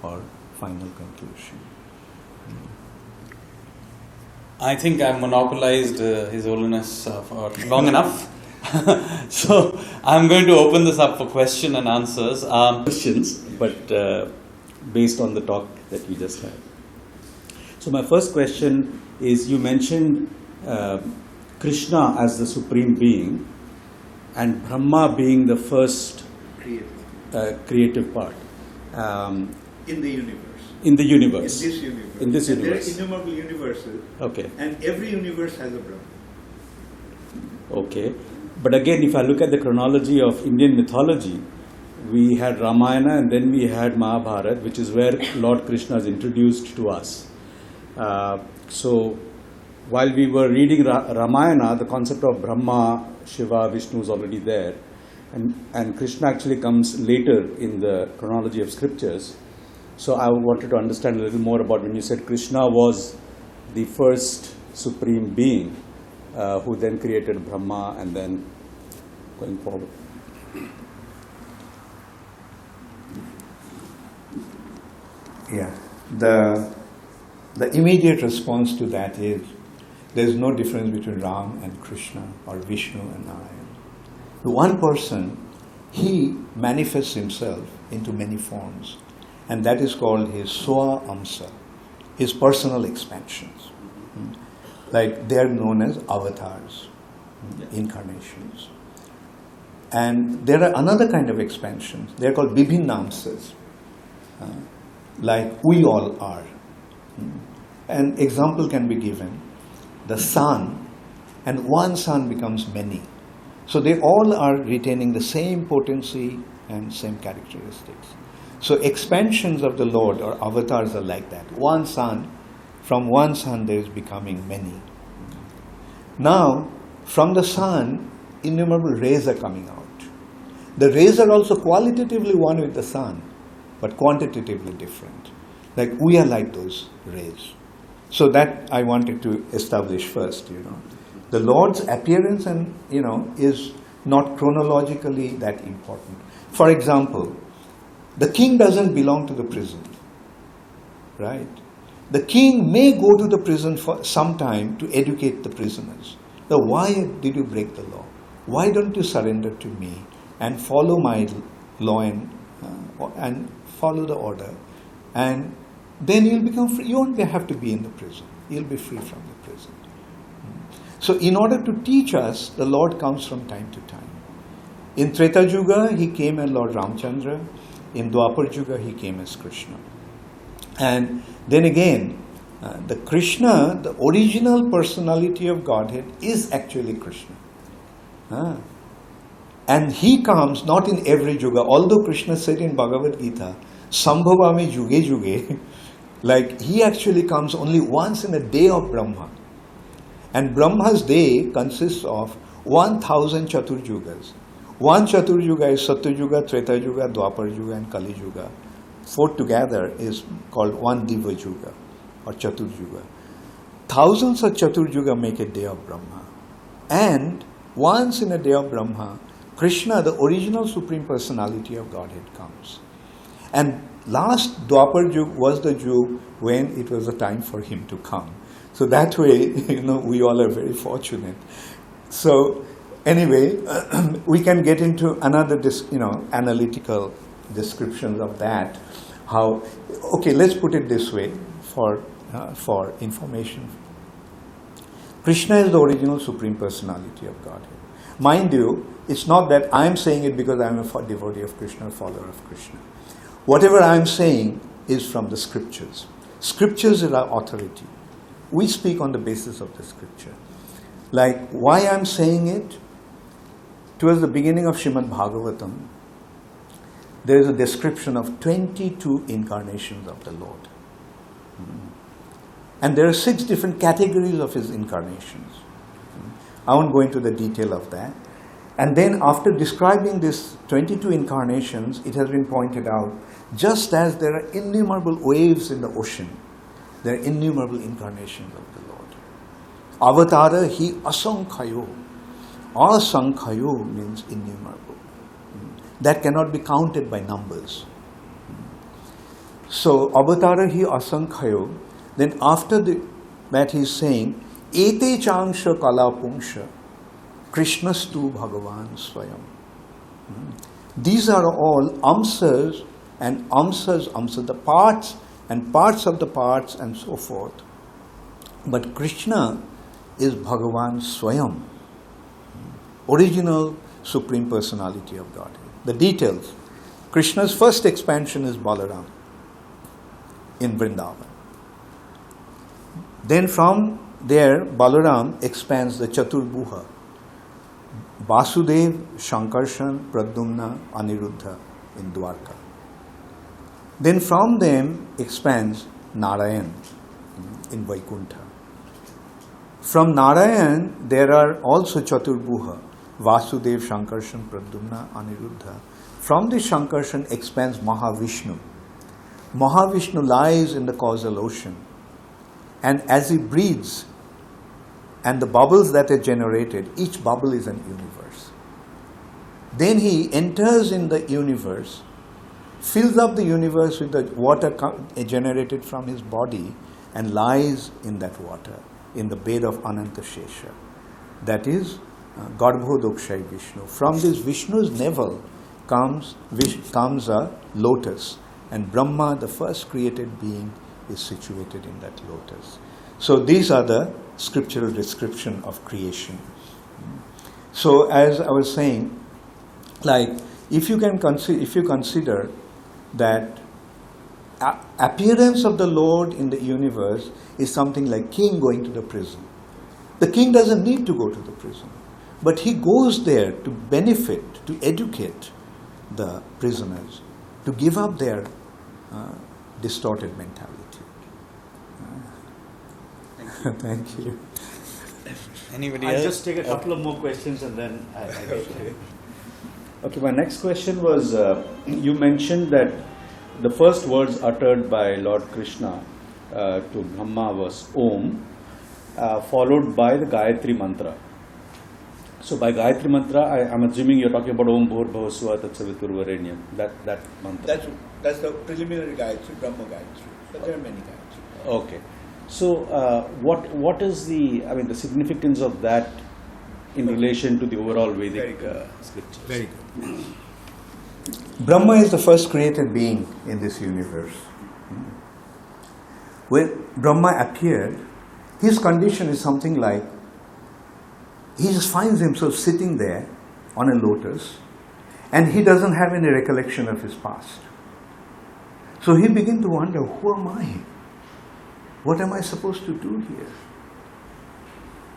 or final conclusion. I think I've monopolized His Holiness for long enough. So I'm going to open this up for question and answers. Questions, but based on the talk that we just had. So my first question is, you mentioned Krishna as the supreme being and Brahma being the first creative part. In the universe. In the universe. In this universe. In this and universe. there are innumerable universes. Okay. And every universe has a Brahma. Okay. But again, if I look at the chronology of Indian mythology, we had Ramayana and then we had Mahabharata, which is where Lord Krishna is introduced to us. So while we were reading Ramayana, the concept of Brahma, Shiva, Vishnu is already there. And Krishna actually comes later in the chronology of scriptures. So I wanted to understand a little more about when you said Krishna was the first supreme being who then created Brahma and then going forward. Yeah. The immediate response to that is there is no difference between Ram and Krishna or Vishnu and Narayan. The one person, he manifests himself into many forms, and that is called his Swa Amsa, his personal expansions. Like they are known as avatars, incarnations. And there are another kind of expansions. They are called Bibhinnamsas, like we all are. An example can be given. The sun, and one sun becomes many. So they all are retaining the same potency and same characteristics. So expansions of the Lord or avatars are like that. One sun, from one sun there is becoming many. Now, from the sun, innumerable rays are coming out. The rays are also qualitatively one with the sun, but quantitatively different. Like we are like those rays. So that I wanted to establish first, The Lord's appearance is not chronologically that important. For example, the king doesn't belong to the prison, right? The king may go to the prison for some time to educate the prisoners. So why did you break the law? Why don't you surrender to me and follow my law and follow the order? And then you'll become free. You won't have to be in the prison. You'll be free from the prison. So in order to teach us, the Lord comes from time to time. In Treta Yuga, he came as Lord Ramchandra. In Dwapar Yuga, he came as Krishna. And then again, the Krishna, the original personality of Godhead, is actually Krishna. And he comes not in every Yuga. Although Krishna said in Bhagavad Gita, Sambhavami Yuge Yuge, like he actually comes only once in a day of Brahma. And Brahma's day consists of 1000 Chatur Yugas. One Chatur Yuga is Satya Yuga, Treta Yuga, Dwapar Yuga and Kali Yuga. Four together is called one Diva Yuga or Chatur Yuga. Thousands of Chatur Yuga make a day of Brahma. And once in a day of Brahma, Krishna, the original Supreme Personality of Godhead, comes. And last Dwapar Yuga was the Yuga when it was the time for him to come. So that way, we all are very fortunate. So anyway, we can get into another, analytical descriptions of that. Let's put it this way for information. Krishna is the original Supreme Personality of Godhead. Mind you, it's not that I'm saying it because I'm a devotee of Krishna, follower of Krishna. Whatever I'm saying is from the scriptures. Scriptures is our authority. We speak on the basis of the scripture. Like why I'm saying it, towards the beginning of Srimad Bhagavatam, there is a description of 22 incarnations of the Lord. And there are 6 different categories of his incarnations. I won't go into the detail of that. And then after describing these 22 incarnations, it has been pointed out, just as there are innumerable waves in the ocean, there are innumerable incarnations of the Lord. Avatara hi asankhayo. Asankhayo means innumerable. That cannot be counted by numbers. So, avatara hi asankhayo. Then after that he is saying, ete changsha kala pungsha, Krishnastu Bhagavan Swayam. These are all amsas and amsas, the parts and parts of the parts and so forth. But Krishna is Bhagavan Swayam, original Supreme Personality of Godhead. The details. Krishna's first expansion is Balaram in Vrindavan. Then from there, Balaram expands the Chaturbhuha. Vasudev, Shankarshan, Pradyumna, Aniruddha in Dwarka. Then from them expands Narayan in Vaikuntha. From Narayan, there are also Chaturbhuha, Vasudev, Shankarshan, Pradyumna, Aniruddha. From this Shankarshan expands Mahavishnu. Mahavishnu lies in the causal ocean. And as he breathes, and the bubbles that are generated, each bubble is an universe. Then he enters in the universe, fills up the universe with the water generated from his body, and lies in that water, in the bed of Ananta Shesha. That is Garbhodakshay Vishnu. From this Vishnu's navel comes a lotus, and Brahma, the first created being, is situated in that lotus. So these are the scriptural description of creation. So as I was saying, Like, if you consider that appearance of the Lord in the universe is something like king going to the prison. The king doesn't need to go to the prison, but he goes there to benefit, to educate the prisoners, to give up their distorted mentality. Thank you. Anybody I'll else? just take a couple of more questions and then I get to it. Okay, my next question was, you mentioned that the first words uttered by Lord Krishna to Brahma was Om, followed by the Gayatri mantra. So by Gayatri mantra, I'm assuming you're talking about Om Bhur Bhuva Swa Tat Saviturvarenyam, that mantra. That's the preliminary Gayatri, Brahma Gayatri. But there are many Gayatri. Okay. So what is the significance of that in relation to the overall Vedic scriptures? Very good. Brahma is the first created being in this universe. When Brahma appeared, his condition is something like, he just finds himself sitting there on a lotus and he doesn't have any recollection of his past. So he began to wonder, who am I? What am I supposed to do here?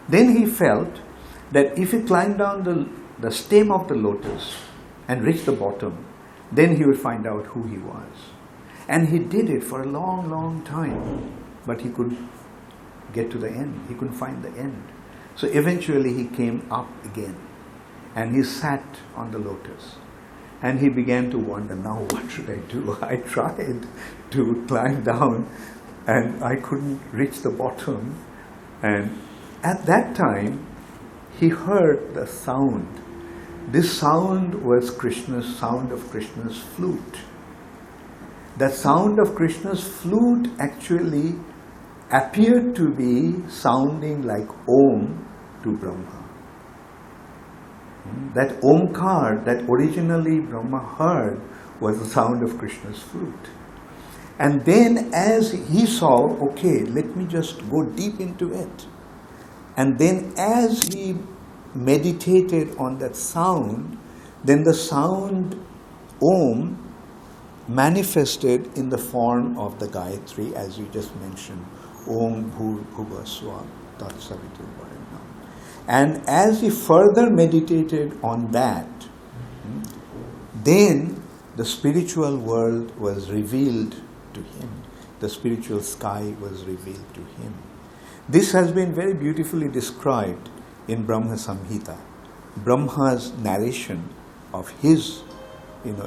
Then he felt that if he climbed down the stem of the lotus and reached the bottom, then he would find out who he was. And he did it for a long, long time, but he couldn't get to the end. He couldn't find the end. So eventually he came up again and he sat on the lotus. And he began to wonder, now what should I do? I tried to climb down and I couldn't reach the bottom. And at that time, he heard the sound. This sound was sound of Krishna's flute. The sound of Krishna's flute actually appeared to be sounding like Om to Brahma. That Omkar that originally Brahma heard was the sound of Krishna's flute. And then as he saw, okay, let me just go deep into it. And then as he meditated on that sound, then the sound Om manifested in the form of the Gayatri, as you just mentioned, Om Bhur Bhuva Swa Tat Saviturvarenyam. And as he further meditated on that, then the spiritual world was revealed to him. The spiritual sky was revealed to him. This has been very beautifully described in Brahma Samhita, Brahma's narration of his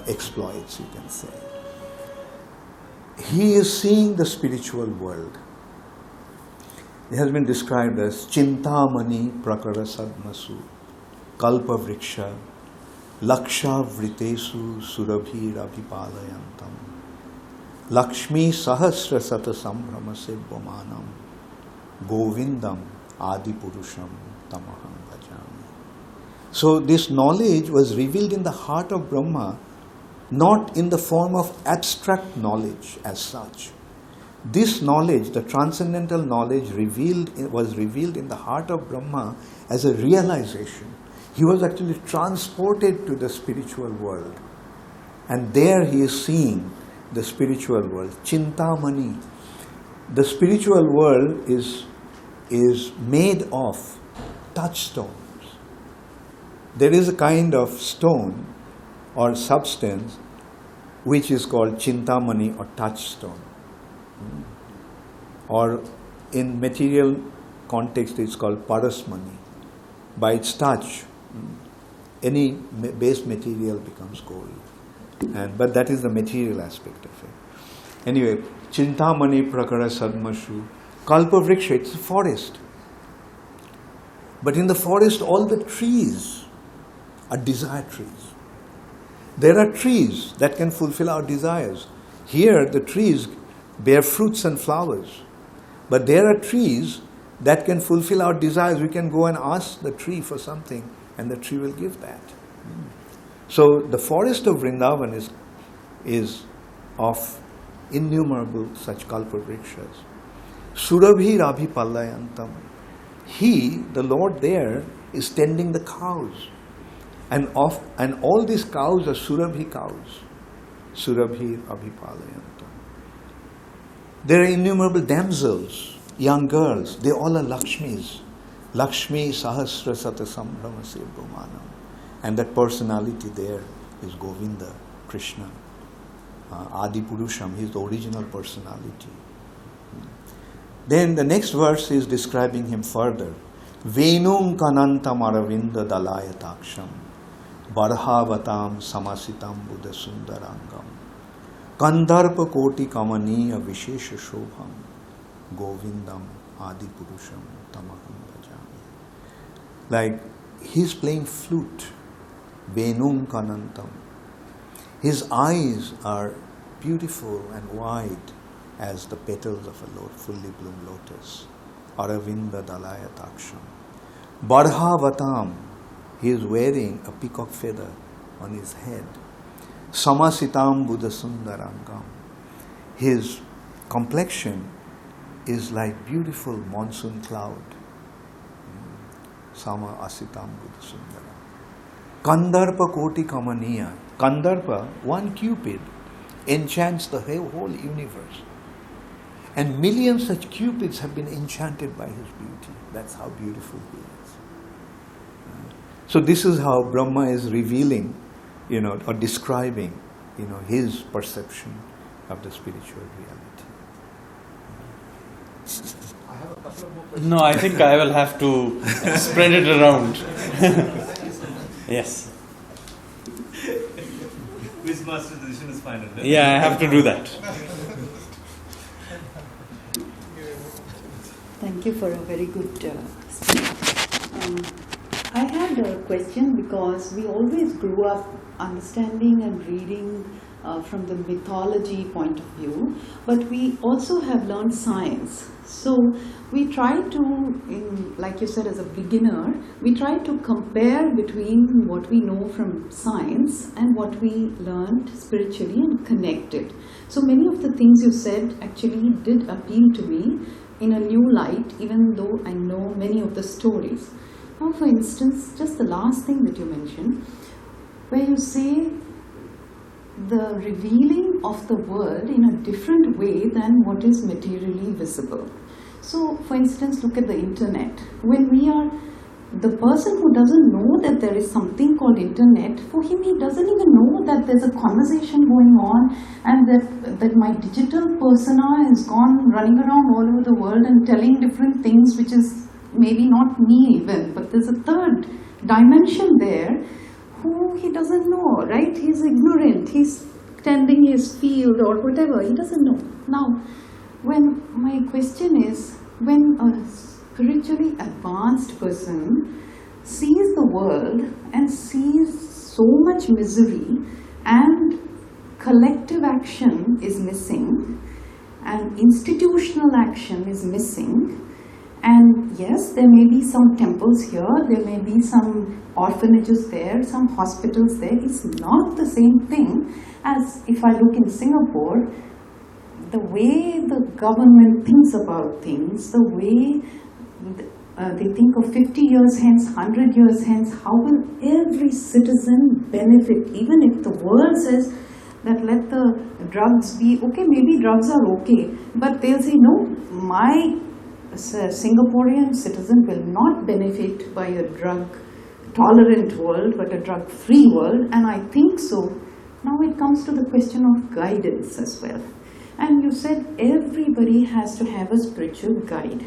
exploits, you can say. He is seeing the spiritual world. It has been described as Chintamani Prakara Sadmasu, Kalpa Vriksha, Laksha Vritesu Surabhi Rabhipalayantam, Lakshmi Sahasra Sata Sambrahma Siddhamanam, Govindam Adi Purusham Tamaham Bhajami. So this knowledge was revealed in the heart of Brahma, not in the form of abstract knowledge as such. This knowledge, the transcendental knowledge was revealed in the heart of Brahma as a realization. He was actually transported to the spiritual world. And there he is seeing the spiritual world. Chintamani. The spiritual world is made of touchstones. There is a kind of stone or substance which is called Chintamani or touchstone. Or in material context it's called Parasmani. By its touch, any base material becomes gold. But that is the material aspect of it. Anyway, Chintamani Prakara Sadmashu, Kalpa Vriksha, it's a forest. But in the forest all the trees are desire trees. There are trees that can fulfill our desires. Here the trees bear fruits and flowers. But there are trees that can fulfill our desires. We can go and ask the tree for something and the tree will give that. So the forest of Vrindavan is of innumerable such kalpa vrikshas. Surabhi Rabhi Pallayantam. He, the Lord there, is tending the cows. And all these cows are Surabhi cows. Surabhi Abhipalayantam. There are innumerable damsels, young girls. They all are Lakshmis. Lakshmi Sahasra Sata Sambrama Sirgomanam. And that personality there is Govinda, Krishna. Adi Purusham, he is the original personality. Then the next verse is describing him further. Venum kanantam aravinda dalayataksham barhavatam samasitam buddha sundarangam kandarpa koti kamaniya vishesha shobham govindam adi purusham tamaham bhajami. Like he's playing flute. Venum kanantam. His eyes are beautiful and wide as the petals of a fully bloomed lotus. Aravinda Dalayataksham. Barhavatam. He is wearing a peacock feather on his head. Samasitam Buddha Sundarangam. His complexion is like beautiful monsoon cloud. Sama Asitam Buddha Sundaram. Kandarpa Koti Kamaniya. Kandarpa, one Cupid, enchants the whole universe. And millions such Cupids have been enchanted by his beauty. That's how beautiful he is. So this is how Brahma is revealing, or describing, his perception of the spiritual reality. I have a couple of more questions. No, I think I will have to spread it around. Yes. Quizmaster's decision is final. Right? Yeah, I have to do that. Thank you for a very good speech. I had a question because we always grew up understanding and reading from the mythology point of view, but we also have learned science. So we try to, like you said, as a beginner, we try to compare between what we know from science and what we learned spiritually and connect it. So many of the things you said actually did appeal to me in a new light, even though I know many of the stories. Now, for instance, just the last thing that you mentioned, where you say the revealing of the world in a different way than what is materially visible. So, for instance, look at the internet. When the person who doesn't know that there is something called internet, for him he doesn't even know that there's a conversation going on and that my digital persona has gone running around all over the world and telling different things which is maybe not me even, but there's a third dimension there who he doesn't know, right? He's ignorant, he's tending his field or whatever, he doesn't know. Now, when my question is, when a spiritually advanced person sees the world and sees so much misery and collective action is missing and institutional action is missing, and yes, there may be some temples here, there may be some orphanages there, some hospitals there. It's not the same thing as if I look in Singapore, the way the government thinks about things, the way they think of 50 years hence, 100 years hence, how will every citizen benefit, even if the world says that let the drugs be, okay, maybe drugs are okay, but they'll say, no, my Singaporean citizen will not benefit by a drug-tolerant world, but a drug-free world, and I think so. Now it comes to the question of guidance as well. And you said everybody has to have a spiritual guide.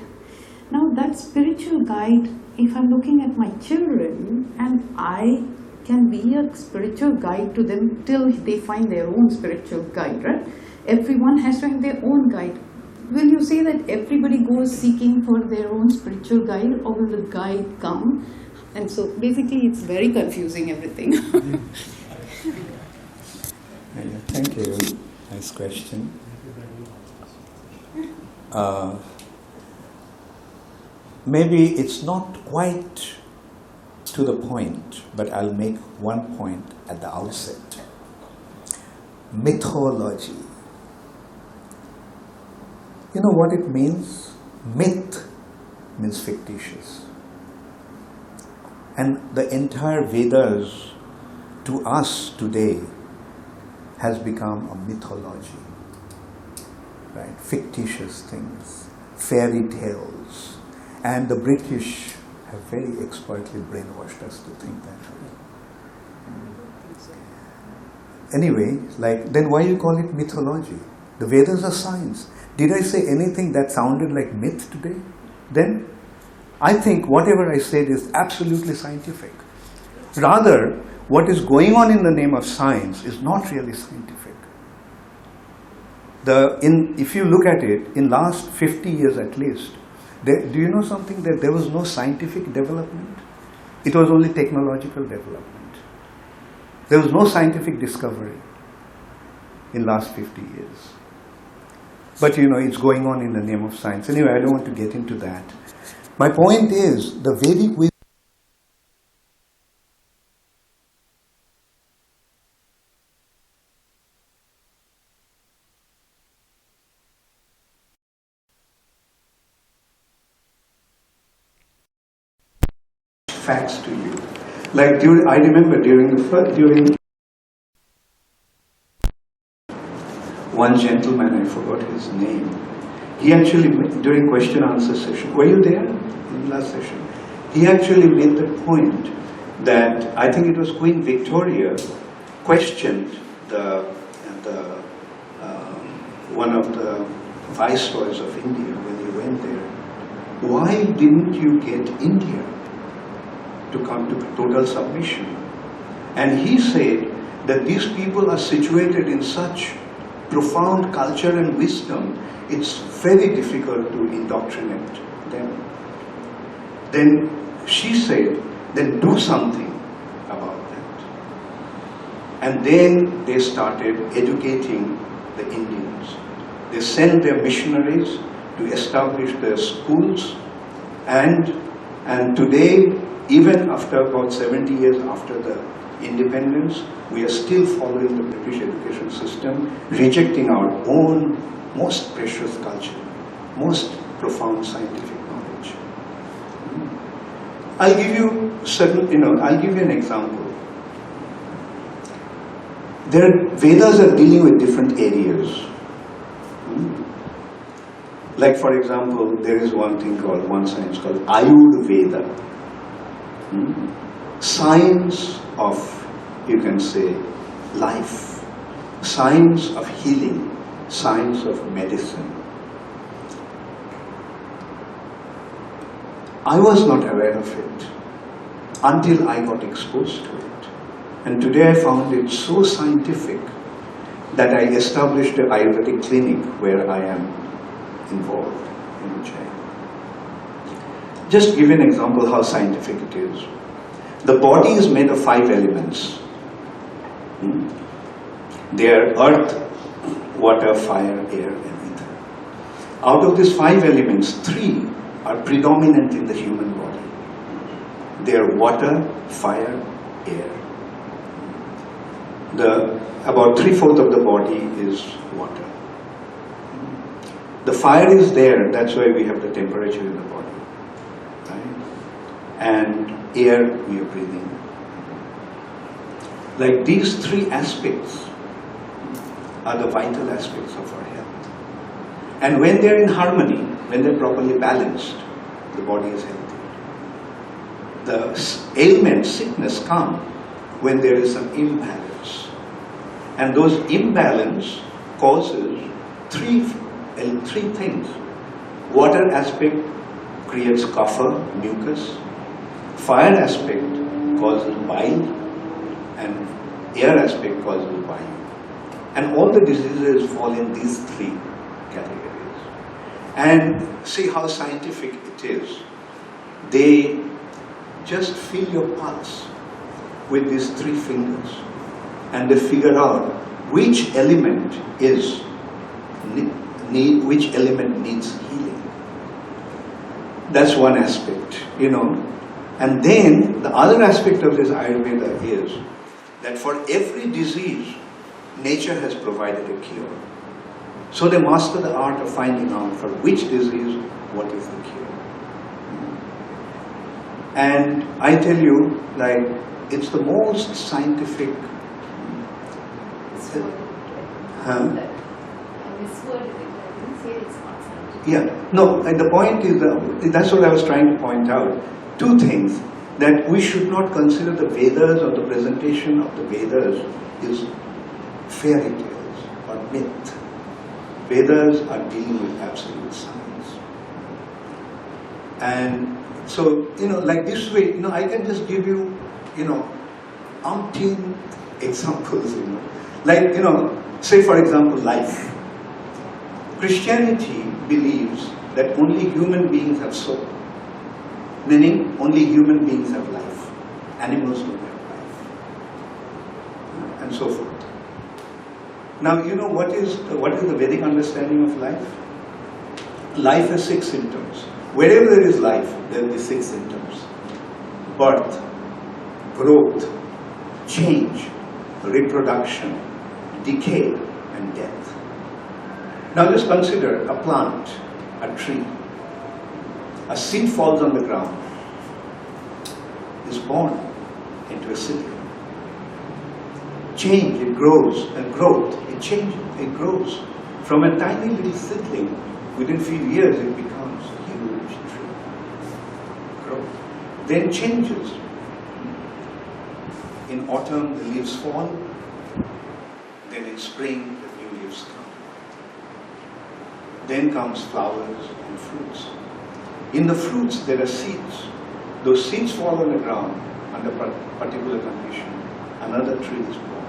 Now that spiritual guide, if I'm looking at my children and I can be a spiritual guide to them till they find their own spiritual guide, right? Everyone has to have their own guide. Will you say that everybody goes seeking for their own spiritual guide, or will the guide come? And so basically it's very confusing, everything. Thank you. Nice question. Maybe it's not quite to the point, but I'll make one point at the outset. Mythology. You know what it means? Myth means fictitious. And the entire Vedas to us today has become a mythology, right? Fictitious things, fairy tales, and the British have very expertly brainwashed us to think that way. Anyway, then why you call it mythology? The Vedas are science. Did I say anything that sounded like myth today? Then I think whatever I said is absolutely scientific. Rather, what is going on in the name of science is not really scientific. If you look at it, in last 50 years at least, do you know something? That there was no scientific development. It was only technological development. There was no scientific discovery in last 50 years. But it's going on in the name of science. Anyway, I don't want to get into that. My point is, the Vedic wisdom facts to you. I remember during one gentleman, I forgot his name, he actually, during question answer session, were you there in the last session? He actually made the point that, I think it was Queen Victoria, questioned one of the viceroys of India when he went there, why didn't you get India to come to total submission? And he said that these people are situated in such profound culture and wisdom, it's very difficult to indoctrinate them. Then she said, then do something about that. And then they started educating the Indians. They sent their missionaries to establish their schools, and today, even after about 70 years after the independence, we are still following the British education system, rejecting our own most precious culture, most profound scientific knowledge. I'll give you an example. Vedas are dealing with different areas. Like, for example, there is one science called Ayurveda. Science of, you can say, life, science of healing, science of medicine. I was not aware of it until I got exposed to it. And today I found it so scientific that I established an Ayurvedic clinic where I am involved in Ujjain. Just give an example how scientific it is. The body is made of 5 elements. They are earth, water, fire, air, and ether. Out of these 5 elements, 3 are predominant in the human body. They are water, fire, air. About 3/4 of the body is water. The fire is there, that's why we have the temperature in the body. Right? And air we are breathing. Like these 3 aspects are the vital aspects of our health. And when they're in harmony, when they're properly balanced, the body is healthy. The ailment, sickness come when there is an imbalance. And those imbalance causes three things. Water aspect creates kapha, mucus. Fire aspect causes bile, and air aspect causes bile. And all the diseases fall in these 3 categories. And see how scientific it is. They just feel your pulse with these 3 fingers, and they figure out which element needs healing. That's one aspect, And then the other aspect of this Ayurveda is that for every disease, nature has provided a cure. So they master the art of finding out for which disease, what is the cure. And I tell you, it's the most scientific. Yeah, no, and the point is, that's what I was trying to point out. Two things, that we should not consider the Vedas or the presentation of the Vedas is fairy tales or myth. Vedas are dealing with absolute science. And so, like this way, I can just give you, umpteen examples, Like, say for example, life. Christianity believes that only human beings have soul, meaning only human beings have life. Animals don't have life, and so forth. Now, what is the Vedic understanding of life? Life has 6 symptoms. Wherever there is life, there will be 6 symptoms: birth, growth, change, reproduction, decay, and death. Now just consider a plant, a tree. A seed falls on the ground, is born into a seedling. Change, it grows, and growth, it changes, it grows. From a tiny little seedling, within a few years it becomes a huge tree. Growth. Then changes. In autumn the leaves fall, then in spring the new leaves come. Then comes flowers and fruits. In the fruits there are seeds. Those seeds fall on the ground under particular condition. Another tree is born,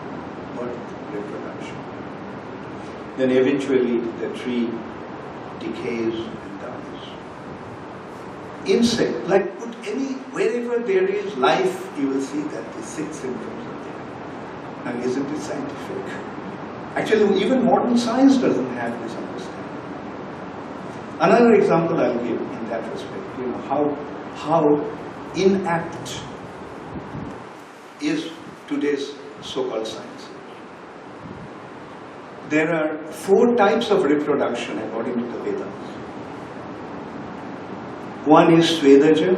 birth, reproduction. Then eventually the tree decays and dies. Insect, like wherever there is life, you will see that the 6 symptoms are there. Now isn't it scientific? Actually, even modern science doesn't have this understanding. Another example I'll give in that respect, how inapt is today's so-called science. There are 4 types of reproduction according to the Vedas. One is Swedaja,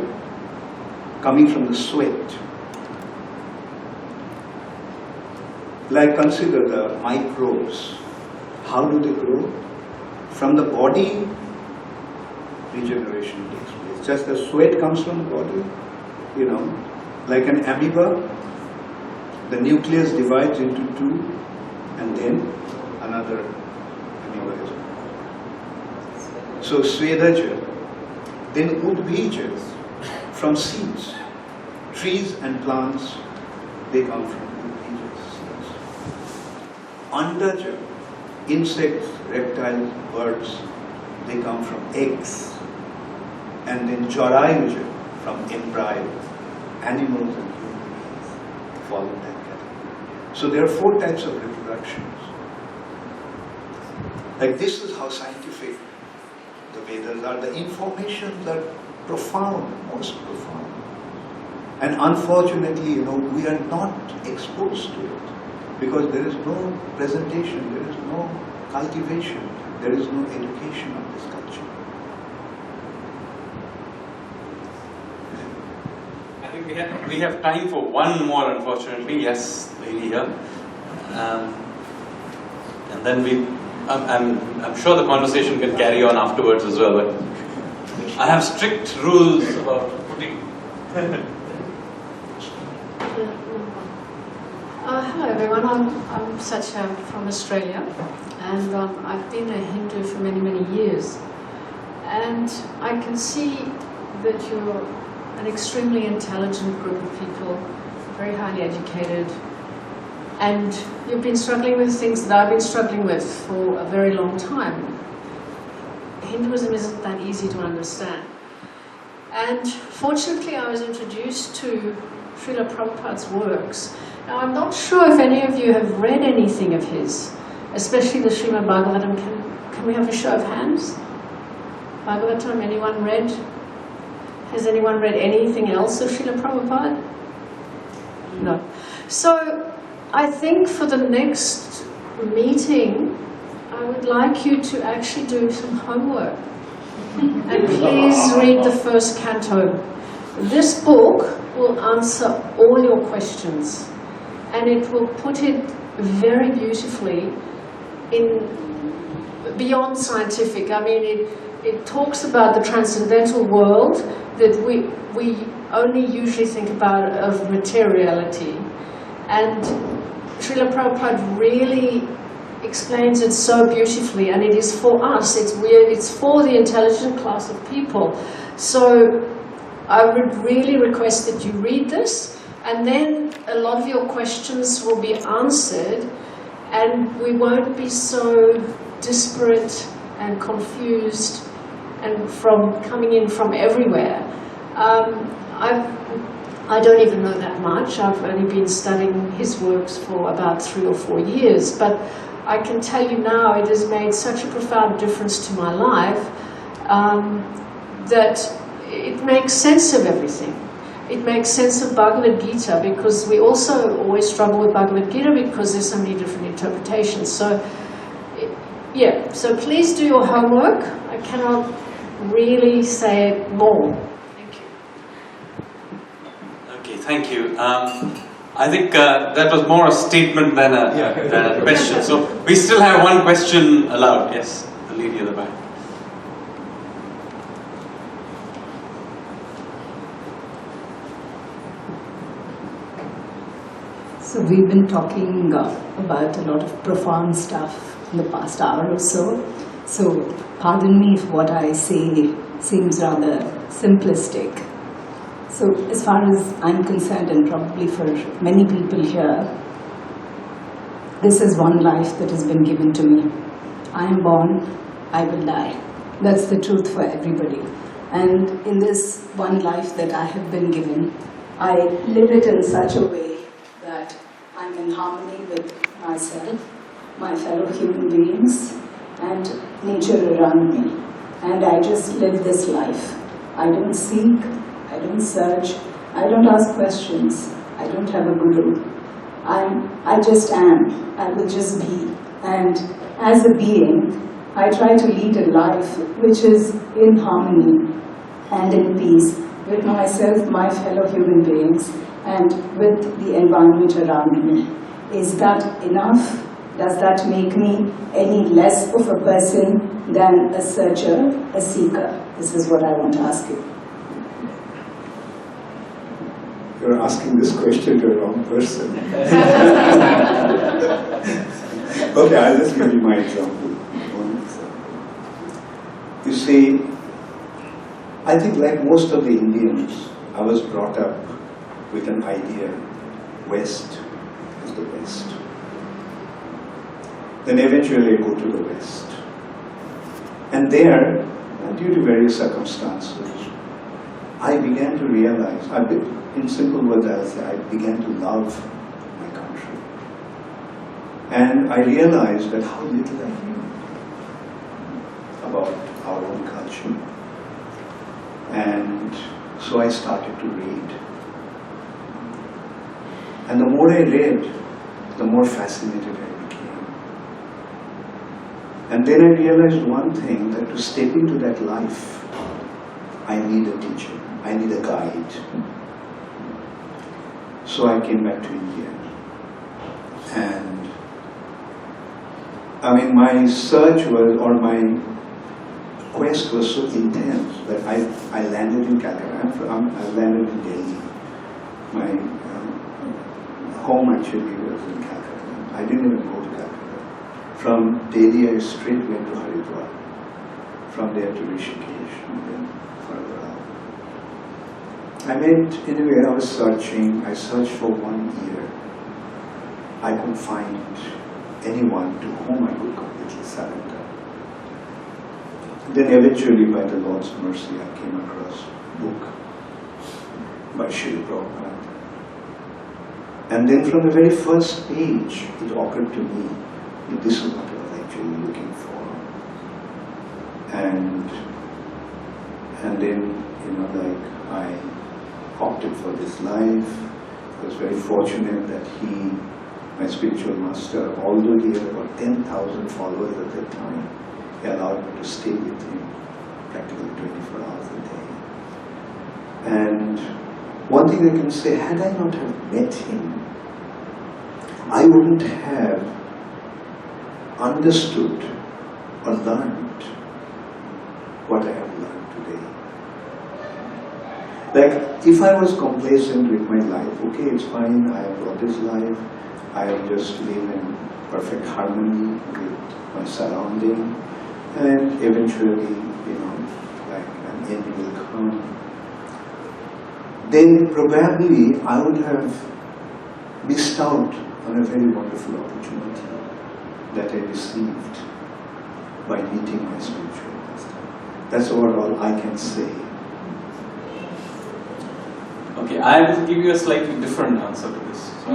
coming from the sweat. Like consider the microbes. How do they grow? From the body, regeneration takes place. Just the sweat comes from the body, like an amoeba, the nucleus divides into 2 and then another amoeba is born. So Swedaja, then Udbija, from seeds. Trees and plants, they come from Udbija seeds. Andaja, insects, reptiles, birds, they come from eggs. And then Jarayuja, from embryo, animals and human beings fall in that category. So there are 4 types of reproductions. Like this is how scientific the Vedas are. The informations are profound, most profound. And unfortunately, we are not exposed to it because there is no presentation, there is no cultivation, there is no education of this culture. I think we have time for one more, unfortunately. Yes, lady here. And then I'm sure the conversation can carry on afterwards as well. But I have strict rules about putting. Hello everyone, I'm Satya from Australia, and I've been a Hindu for many, many years. And I can see that you're an extremely intelligent group of people, very highly educated, and you've been struggling with things that I've been struggling with for a very long time. Hinduism isn't that easy to understand. And fortunately I was introduced to Srila Prabhupada's works. Now I'm not sure if any of you have read anything of his, especially the Srimad Bhagavatam. Can we have a show of hands? Bhagavatam, anyone read? Has anyone read anything else of Srila Prabhupada? No. So I think for the next meeting, I would like you to actually do some homework. And please read the first canto. This book will answer all your questions, and it will put it very beautifully in beyond scientific. I mean, it talks about the transcendental world that we only usually think about of materiality, and Srila Prabhupada really explains it so beautifully, and it is for us. It's for the intelligent class of people. So I would really request that you read this, and then a lot of your questions will be answered, and we won't be so disparate and confused and from coming in from everywhere. I don't even know that much. I've only been studying his works for about 3 or 4 years, but I can tell you now it has made such a profound difference to my life that it makes sense of everything. It makes sense of Bhagavad Gita, because we also always struggle with Bhagavad Gita because there's so many different interpretations. So, yeah, so please do your homework. I cannot really say more. Thank you. Okay, thank you. I think that was more a statement than a question. So we still have one question allowed. Yes, the lady at the back. So we've been talking about a lot of profound stuff in the past hour or so. So pardon me if what I say seems rather simplistic. So as far as I'm concerned, and probably for many people here, this is one life that has been given to me. I am born, I will die. That's the truth for everybody. And in this one life that I have been given, I live it in such a way that I'm in harmony with myself, my fellow human beings, and nature around me. And I just live this life. I don't seek, I don't search, I don't ask questions, I don't have a guru. I just am, I will just be. And as a being, I try to lead a life which is in harmony and in peace with myself, my fellow human beings, and with the environment around me. Is that enough? Does that make me any less of a person than a searcher, a seeker? This is what I want to ask you. You're asking this question to a wrong person. Okay, I'll just give you my example. You see, I think like most of the Indians, I was brought up with an idea, West is the best. Then eventually I go to the West. And there, due to various circumstances, I began to realize, in simple words I'll say, I began to love my country. And I realized that how little I knew about our own culture. And so I started to read. And the more I read, the more fascinated I became. And then I realized one thing, that to step into that life, I need a teacher, I need a guide. So I came back to India. And I mean, my search was, or my quest was so intense that I landed in Calcutta. I landed in Delhi. My home actually was in Calcutta. I didn't even go to Calcutta. From Delhi, I straight went to Haridwar. From there to Rishikesh, and then further out. Anyway, I was searching. I searched for 1 year. I couldn't find anyone to whom I could completely surrender. Then eventually, by the Lord's mercy, I came across a book by Srila Prabhupada. And then from the very first page, it occurred to me that this is what I was actually looking for. And then, I opted for this life. I was very fortunate that my spiritual master, although he had about 10,000 followers at that time, he allowed me to stay with him practically 24 hours a day. And one thing I can say, had I not have met him, I wouldn't have understood or learned what I have learned today. Like, if I was complacent with my life, okay, it's fine, I have got this life, I will just live in perfect harmony with my surrounding, and eventually, like an end will come. Then probably I would have missed out on a very wonderful opportunity that I received by meeting my spiritual master. That's all I can say. Okay, I will give you a slightly different answer to this. So I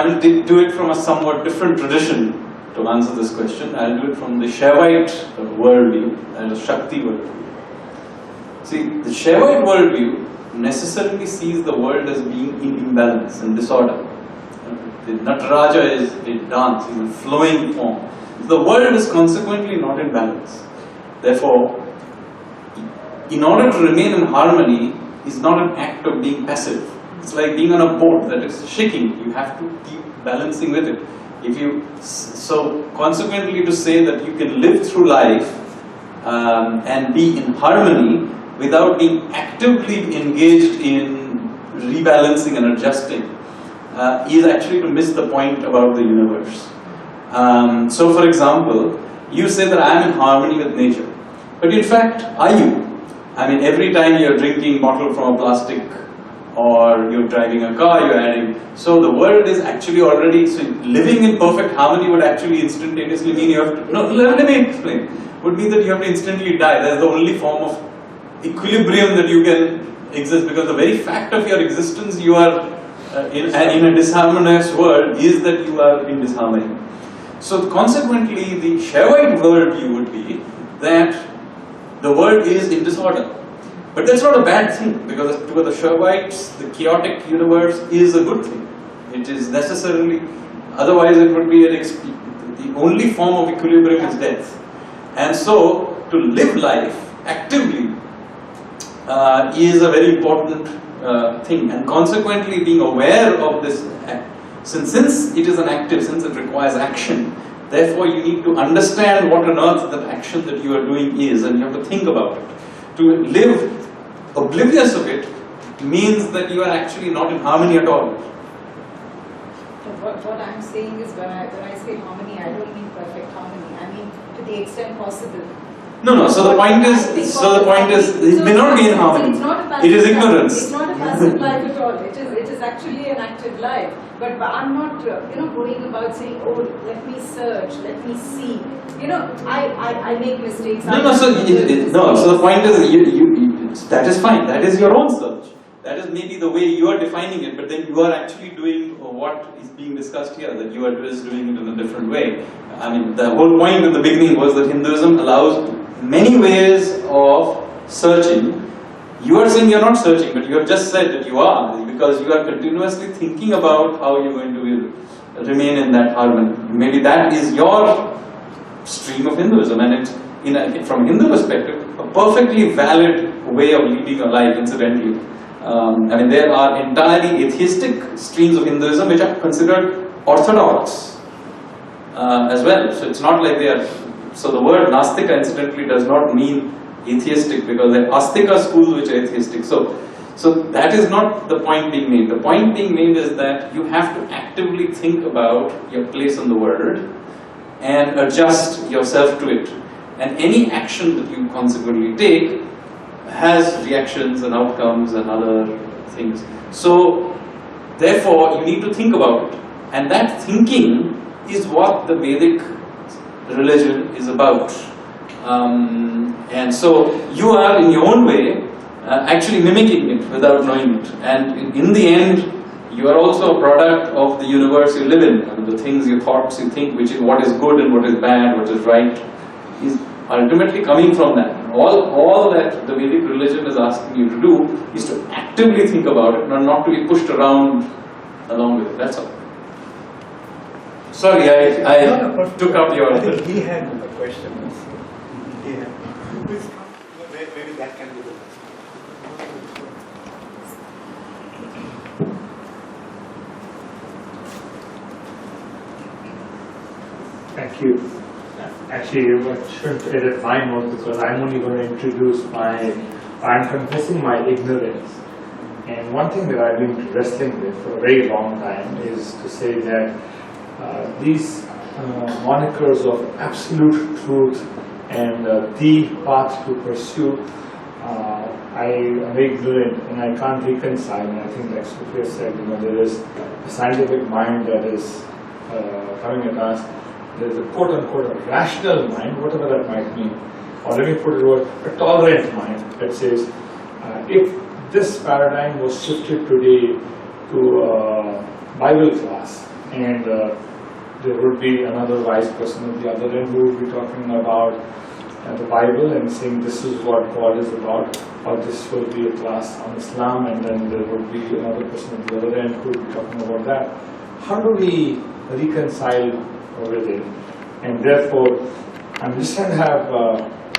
will do it from a somewhat different tradition to answer this question. I will do it from the Shaivite worldview and the Shakti worldview. See, the Shaivite worldview necessarily sees the world as being in imbalance and disorder. The Nataraja is a dance, is a flowing form. The world is consequently not in balance. Therefore, in order to remain in harmony is not an act of being passive. It's like being on a boat that is shaking. You have to keep balancing with it. So consequently, to say that you can live through life and be in harmony without being actively engaged in rebalancing and adjusting is actually to miss the point about the universe. So for example, you say that I am in harmony with nature, but in fact, are you? I mean, every time you're drinking bottle from a plastic or you're driving a car, you're adding. So the world is actually already, so living in perfect harmony would actually instantaneously mean you have to, no, let me explain, would mean that you have to instantly die. That's the only form of equilibrium that you can exist, because the very fact of your existence, you are in a disharmonious world, is that you are in disharmony. So consequently, the Shaivite worldview would be that the world is in disorder. But that's not a bad thing, because to the Shaivites, the chaotic universe is a good thing. It is necessarily, otherwise it would be the only form of equilibrium is death. And so, to live life actively is a very important thing, and consequently being aware of this, since it is an active, since it requires action, therefore you need to understand what on earth that action that you are doing is, and you have to think about it. To live oblivious of it means that you are actually not in harmony at all. What I'm saying is, when I say harmony, I don't mean perfect harmony. I mean to the extent possible. No. So the point is, it may not be in harmony. It's not a passive it is life. ignorance. It's not a passive life at all. It is actually an active life. But I'm not, going about saying, oh, let me search, let me see. I make mistakes. So the point is, that is fine. That is your own search. That is maybe the way you are defining it, but then you are actually doing what is being discussed here, that you are just doing it in a different way. I mean, the whole point in the beginning was that Hinduism allows many ways of searching. You are saying you are not searching, but you have just said that you are, because you are continuously thinking about how you are going to remain in that harmony. Maybe that is your stream of Hinduism, and it's, from a Hindu perspective, a perfectly valid way of leading your life, incidentally. There are entirely atheistic streams of Hinduism which are considered orthodox as well. So it's not like they are. So the word Nastika, incidentally, does not mean atheistic, because there are Astika schools which are atheistic. So that is not the point being made. The point being made is that you have to actively think about your place in the world and adjust yourself to it. And any action that you consequently take has reactions and outcomes and other things. So, therefore, you need to think about it. And that thinking is what the Vedic religion is about. And so, you are in your own way actually mimicking it without knowing it. And in the end, you are also a product of the universe you live in. And the things, your thoughts, you think, which is what is good and what is bad, what is right, is ultimately coming from that. All that the Vedic religion is asking you to do is to actively think about it, not to be pushed around along with it. That's all. Sorry, I took up your... I think he had a question. Maybe that can be the Thank you. Actually, I shouldn't edit my note because I'm only going to introduce I'm confessing my ignorance. And one thing that I've been wrestling with for a very long time is to say that these monikers of absolute truth and the path to pursue, I am ignorant and I can't reconcile. And I think, like Sophia said, there is a scientific mind that is coming at us. There is a quote-unquote a rational mind, whatever that might mean. Or let me put it over a tolerant mind that says, if this paradigm was shifted today to Bible class, and there would be another wise person at the other end who would be talking about the Bible and saying this is what God is about, or this will be a class on Islam, and then there would be another person at the other end who would be talking about that. How do we reconcile with it? And therefore, I'm just trying to have,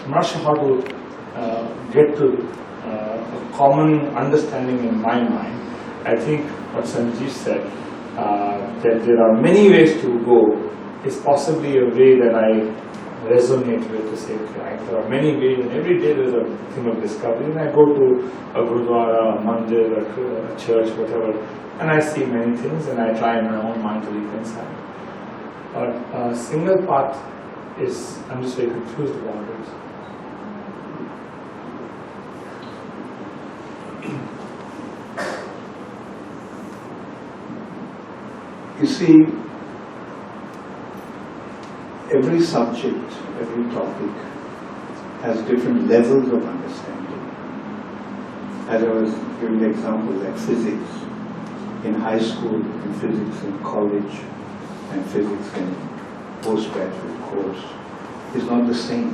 I'm not sure how to get to a common understanding in my mind. I think what Sanjeev said, that there are many ways to go, is possibly a way that I resonate with, to say, okay, there are many ways, and every day there's a thing of discovery. And I go to a gurdwara, a mandir, a church, whatever, and I see many things, and I try in my own mind to reconcile. But a single path is, I'm just very confused about it. You see, every subject, every topic has different levels of understanding. As I was giving the example, like physics in high school, in physics in college, and physics in postgraduate course is not the same.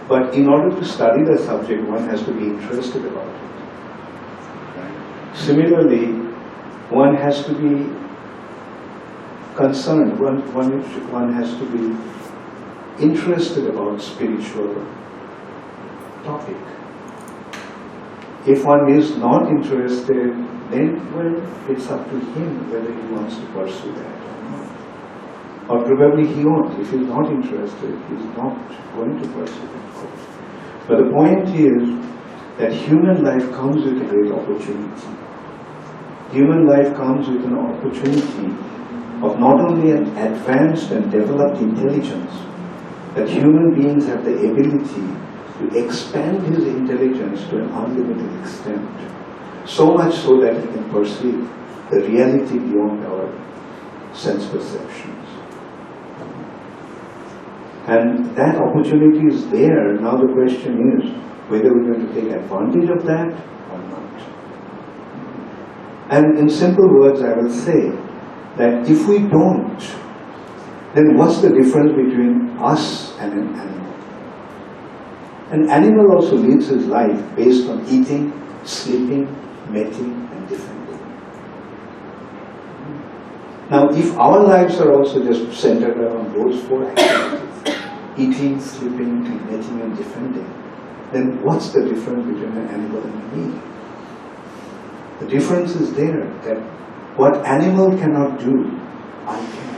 But in order to study the subject, one has to be interested about it. Right? Similarly, one has to be concerned, one has to be interested about spiritual topic. If one is not interested, then, well, it's up to him whether he wants to pursue that or not. Or probably he won't. If he's not interested, he's not going to pursue that course. But the point is that human life comes with a great opportunity. Human life comes with an opportunity of not only an advanced and developed intelligence, that human beings have the ability to expand his intelligence to an unlimited extent. So much so that he can perceive the reality beyond our sense perceptions. And that opportunity is there. Now the question is whether we're going to take advantage of that or not. And in simple words, I will say that if we don't, then what's the difference between us and an animal? An animal also lives his life based on eating, sleeping, mating, and defending. Now, if our lives are also just centered around those four activities, eating, sleeping, mating, and defending, then what's the difference between an animal and me? The difference is there, that what animal cannot do, I can.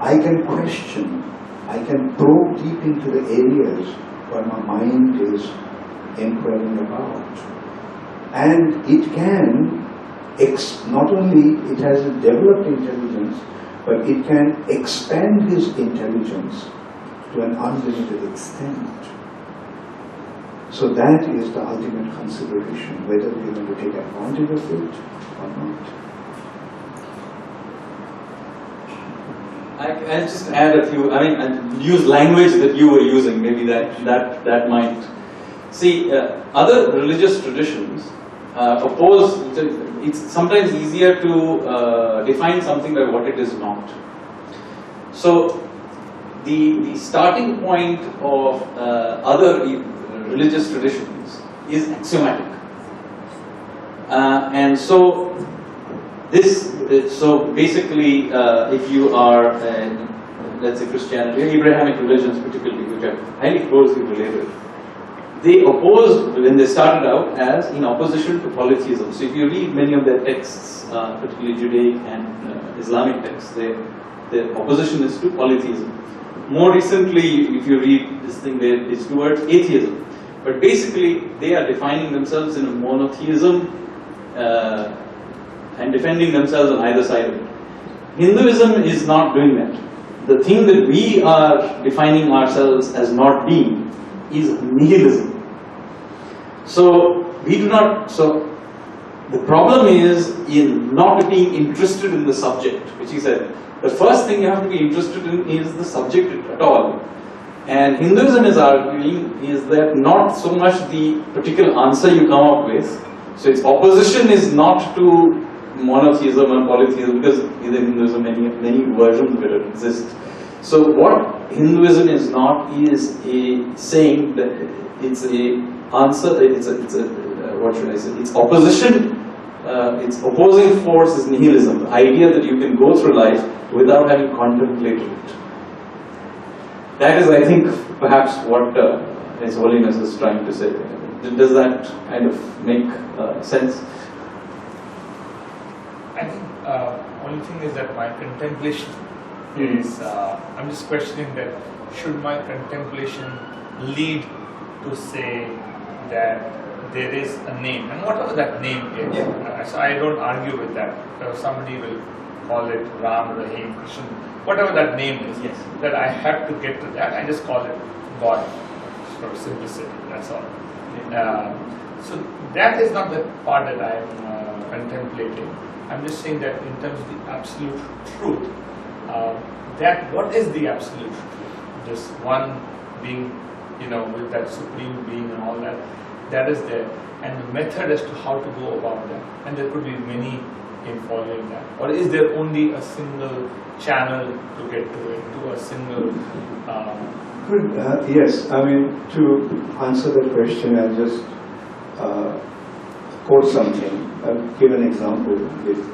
I can question, I can probe deep into the areas where my mind is inquiring about. And it can, not only it has a developed intelligence, but it can expand his intelligence to an unlimited extent. So that is the ultimate consideration, whether we are going to take advantage of it or not. I'll just add a few, I'll use language that you were using, maybe that might. See, other religious traditions oppose, it's sometimes easier to define something by what it is not. So, the starting point of other religious traditions is axiomatic. And so, so basically, if you are, let's say Christianity, Abrahamic religions particularly, which are highly closely related, they opposed, when they started out, as in opposition to polytheism. So if you read many of their texts, particularly Judaic and Islamic texts, they The opposition is to polytheism. More recently, if you read this thing, it's towards atheism. But basically, they are defining themselves in a monotheism and defending themselves on either side of it. Hinduism is not doing that. The thing that we are defining ourselves as not being is nihilism. So we do not. So the problem is in not being interested in the subject, which he said. The first thing you have to be interested in is the subject at all. And Hinduism is arguing is that not so much the particular answer you come up with. So its opposition is not to monotheism and polytheism, because in Hinduism many versions of it exist. So what Hinduism is not is a saying that it's a answer. It's a what should I say? Its opposition. Its opposing force is nihilism. The idea that you can go through life without having contemplated it. That is, I think, perhaps what His Holiness is trying to say. Does that kind of make sense? I think only thing is that my contemplation is, I'm just questioning that should my contemplation lead to say that there is a name, and whatever that name is, so I don't argue with that. Somebody will call it Ram, Rahim, Krishna, whatever that name is, that I have to get to that, I just call it God for simplicity, that's all. So that is not the part that I am contemplating. I'm just saying that in terms of the absolute truth, that what is the absolute truth? This one being, with that supreme being and all that, that is there, and the method as to how to go about that, and there could be many in following that, or is there only a single channel to get to it, to a single yes, I mean, to answer the question, I'll just quote something. I'll give an example with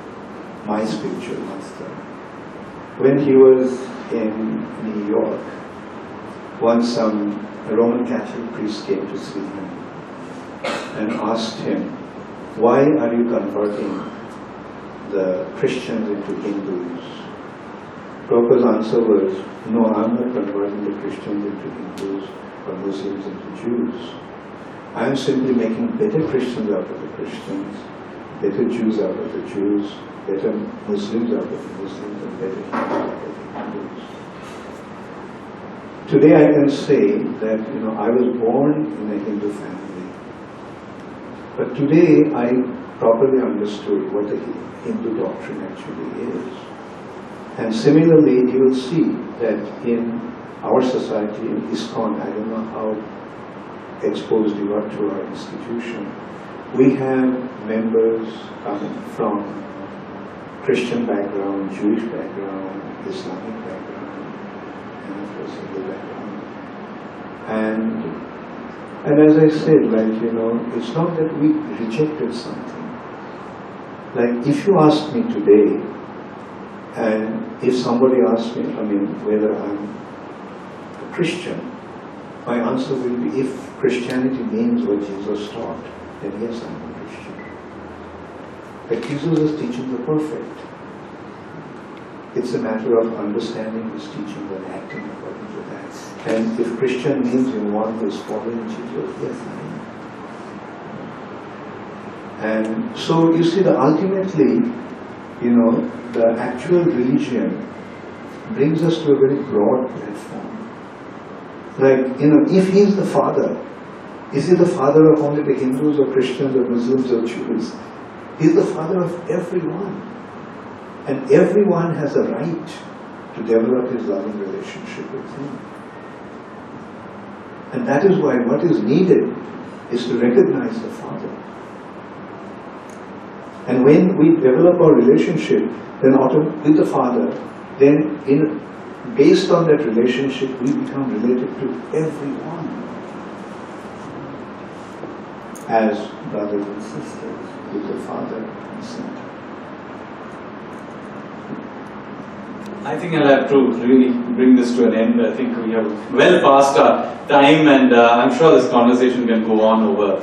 my spiritual master. When he was in New York, once a Roman Catholic priest came to see him and asked him, why are you converting the Christians into Hindus? Prabhupada's answer was, no, I'm not converting the Christians into Hindus or Muslims into Jews. I'm simply making better Christians out of the Christians, better Jews out of the Jews, better Muslims out of the Muslims, and better Hindus out of the Hindus. Today I can say that, I was born in a Hindu family. But today I properly understood what the Hindu doctrine actually is. And similarly, you will see that in our society, in ISKCON, I don't know how exposed you are to our institution, we have members coming from Christian background, Jewish background, Islamic background, and of course Hindu background. And as I said, it's not that we rejected something. Like if you ask me today, and if somebody asks me, whether I'm a Christian, my answer will be, if Christianity means what Jesus taught, then yes, I'm a Christian. But Jesus' teachings are perfect. It's a matter of understanding his teachings and acting according to that. And if Christian means one who is following Jesus, yes, I am. And so you see that ultimately, the actual religion brings us to a very broad platform. Like, if he is the father, is he the father of only the Hindus or Christians or Muslims or Jews? He is the father of everyone. And everyone has a right to develop his loving relationship with him. And that is why what is needed is to recognize the Father. And when we develop our relationship with the Father, then based on that relationship, we become related to everyone as brothers and sisters with the Father and Son. I think I'll have to really bring this to an end. I think we have well past our time, and I'm sure this conversation can go on over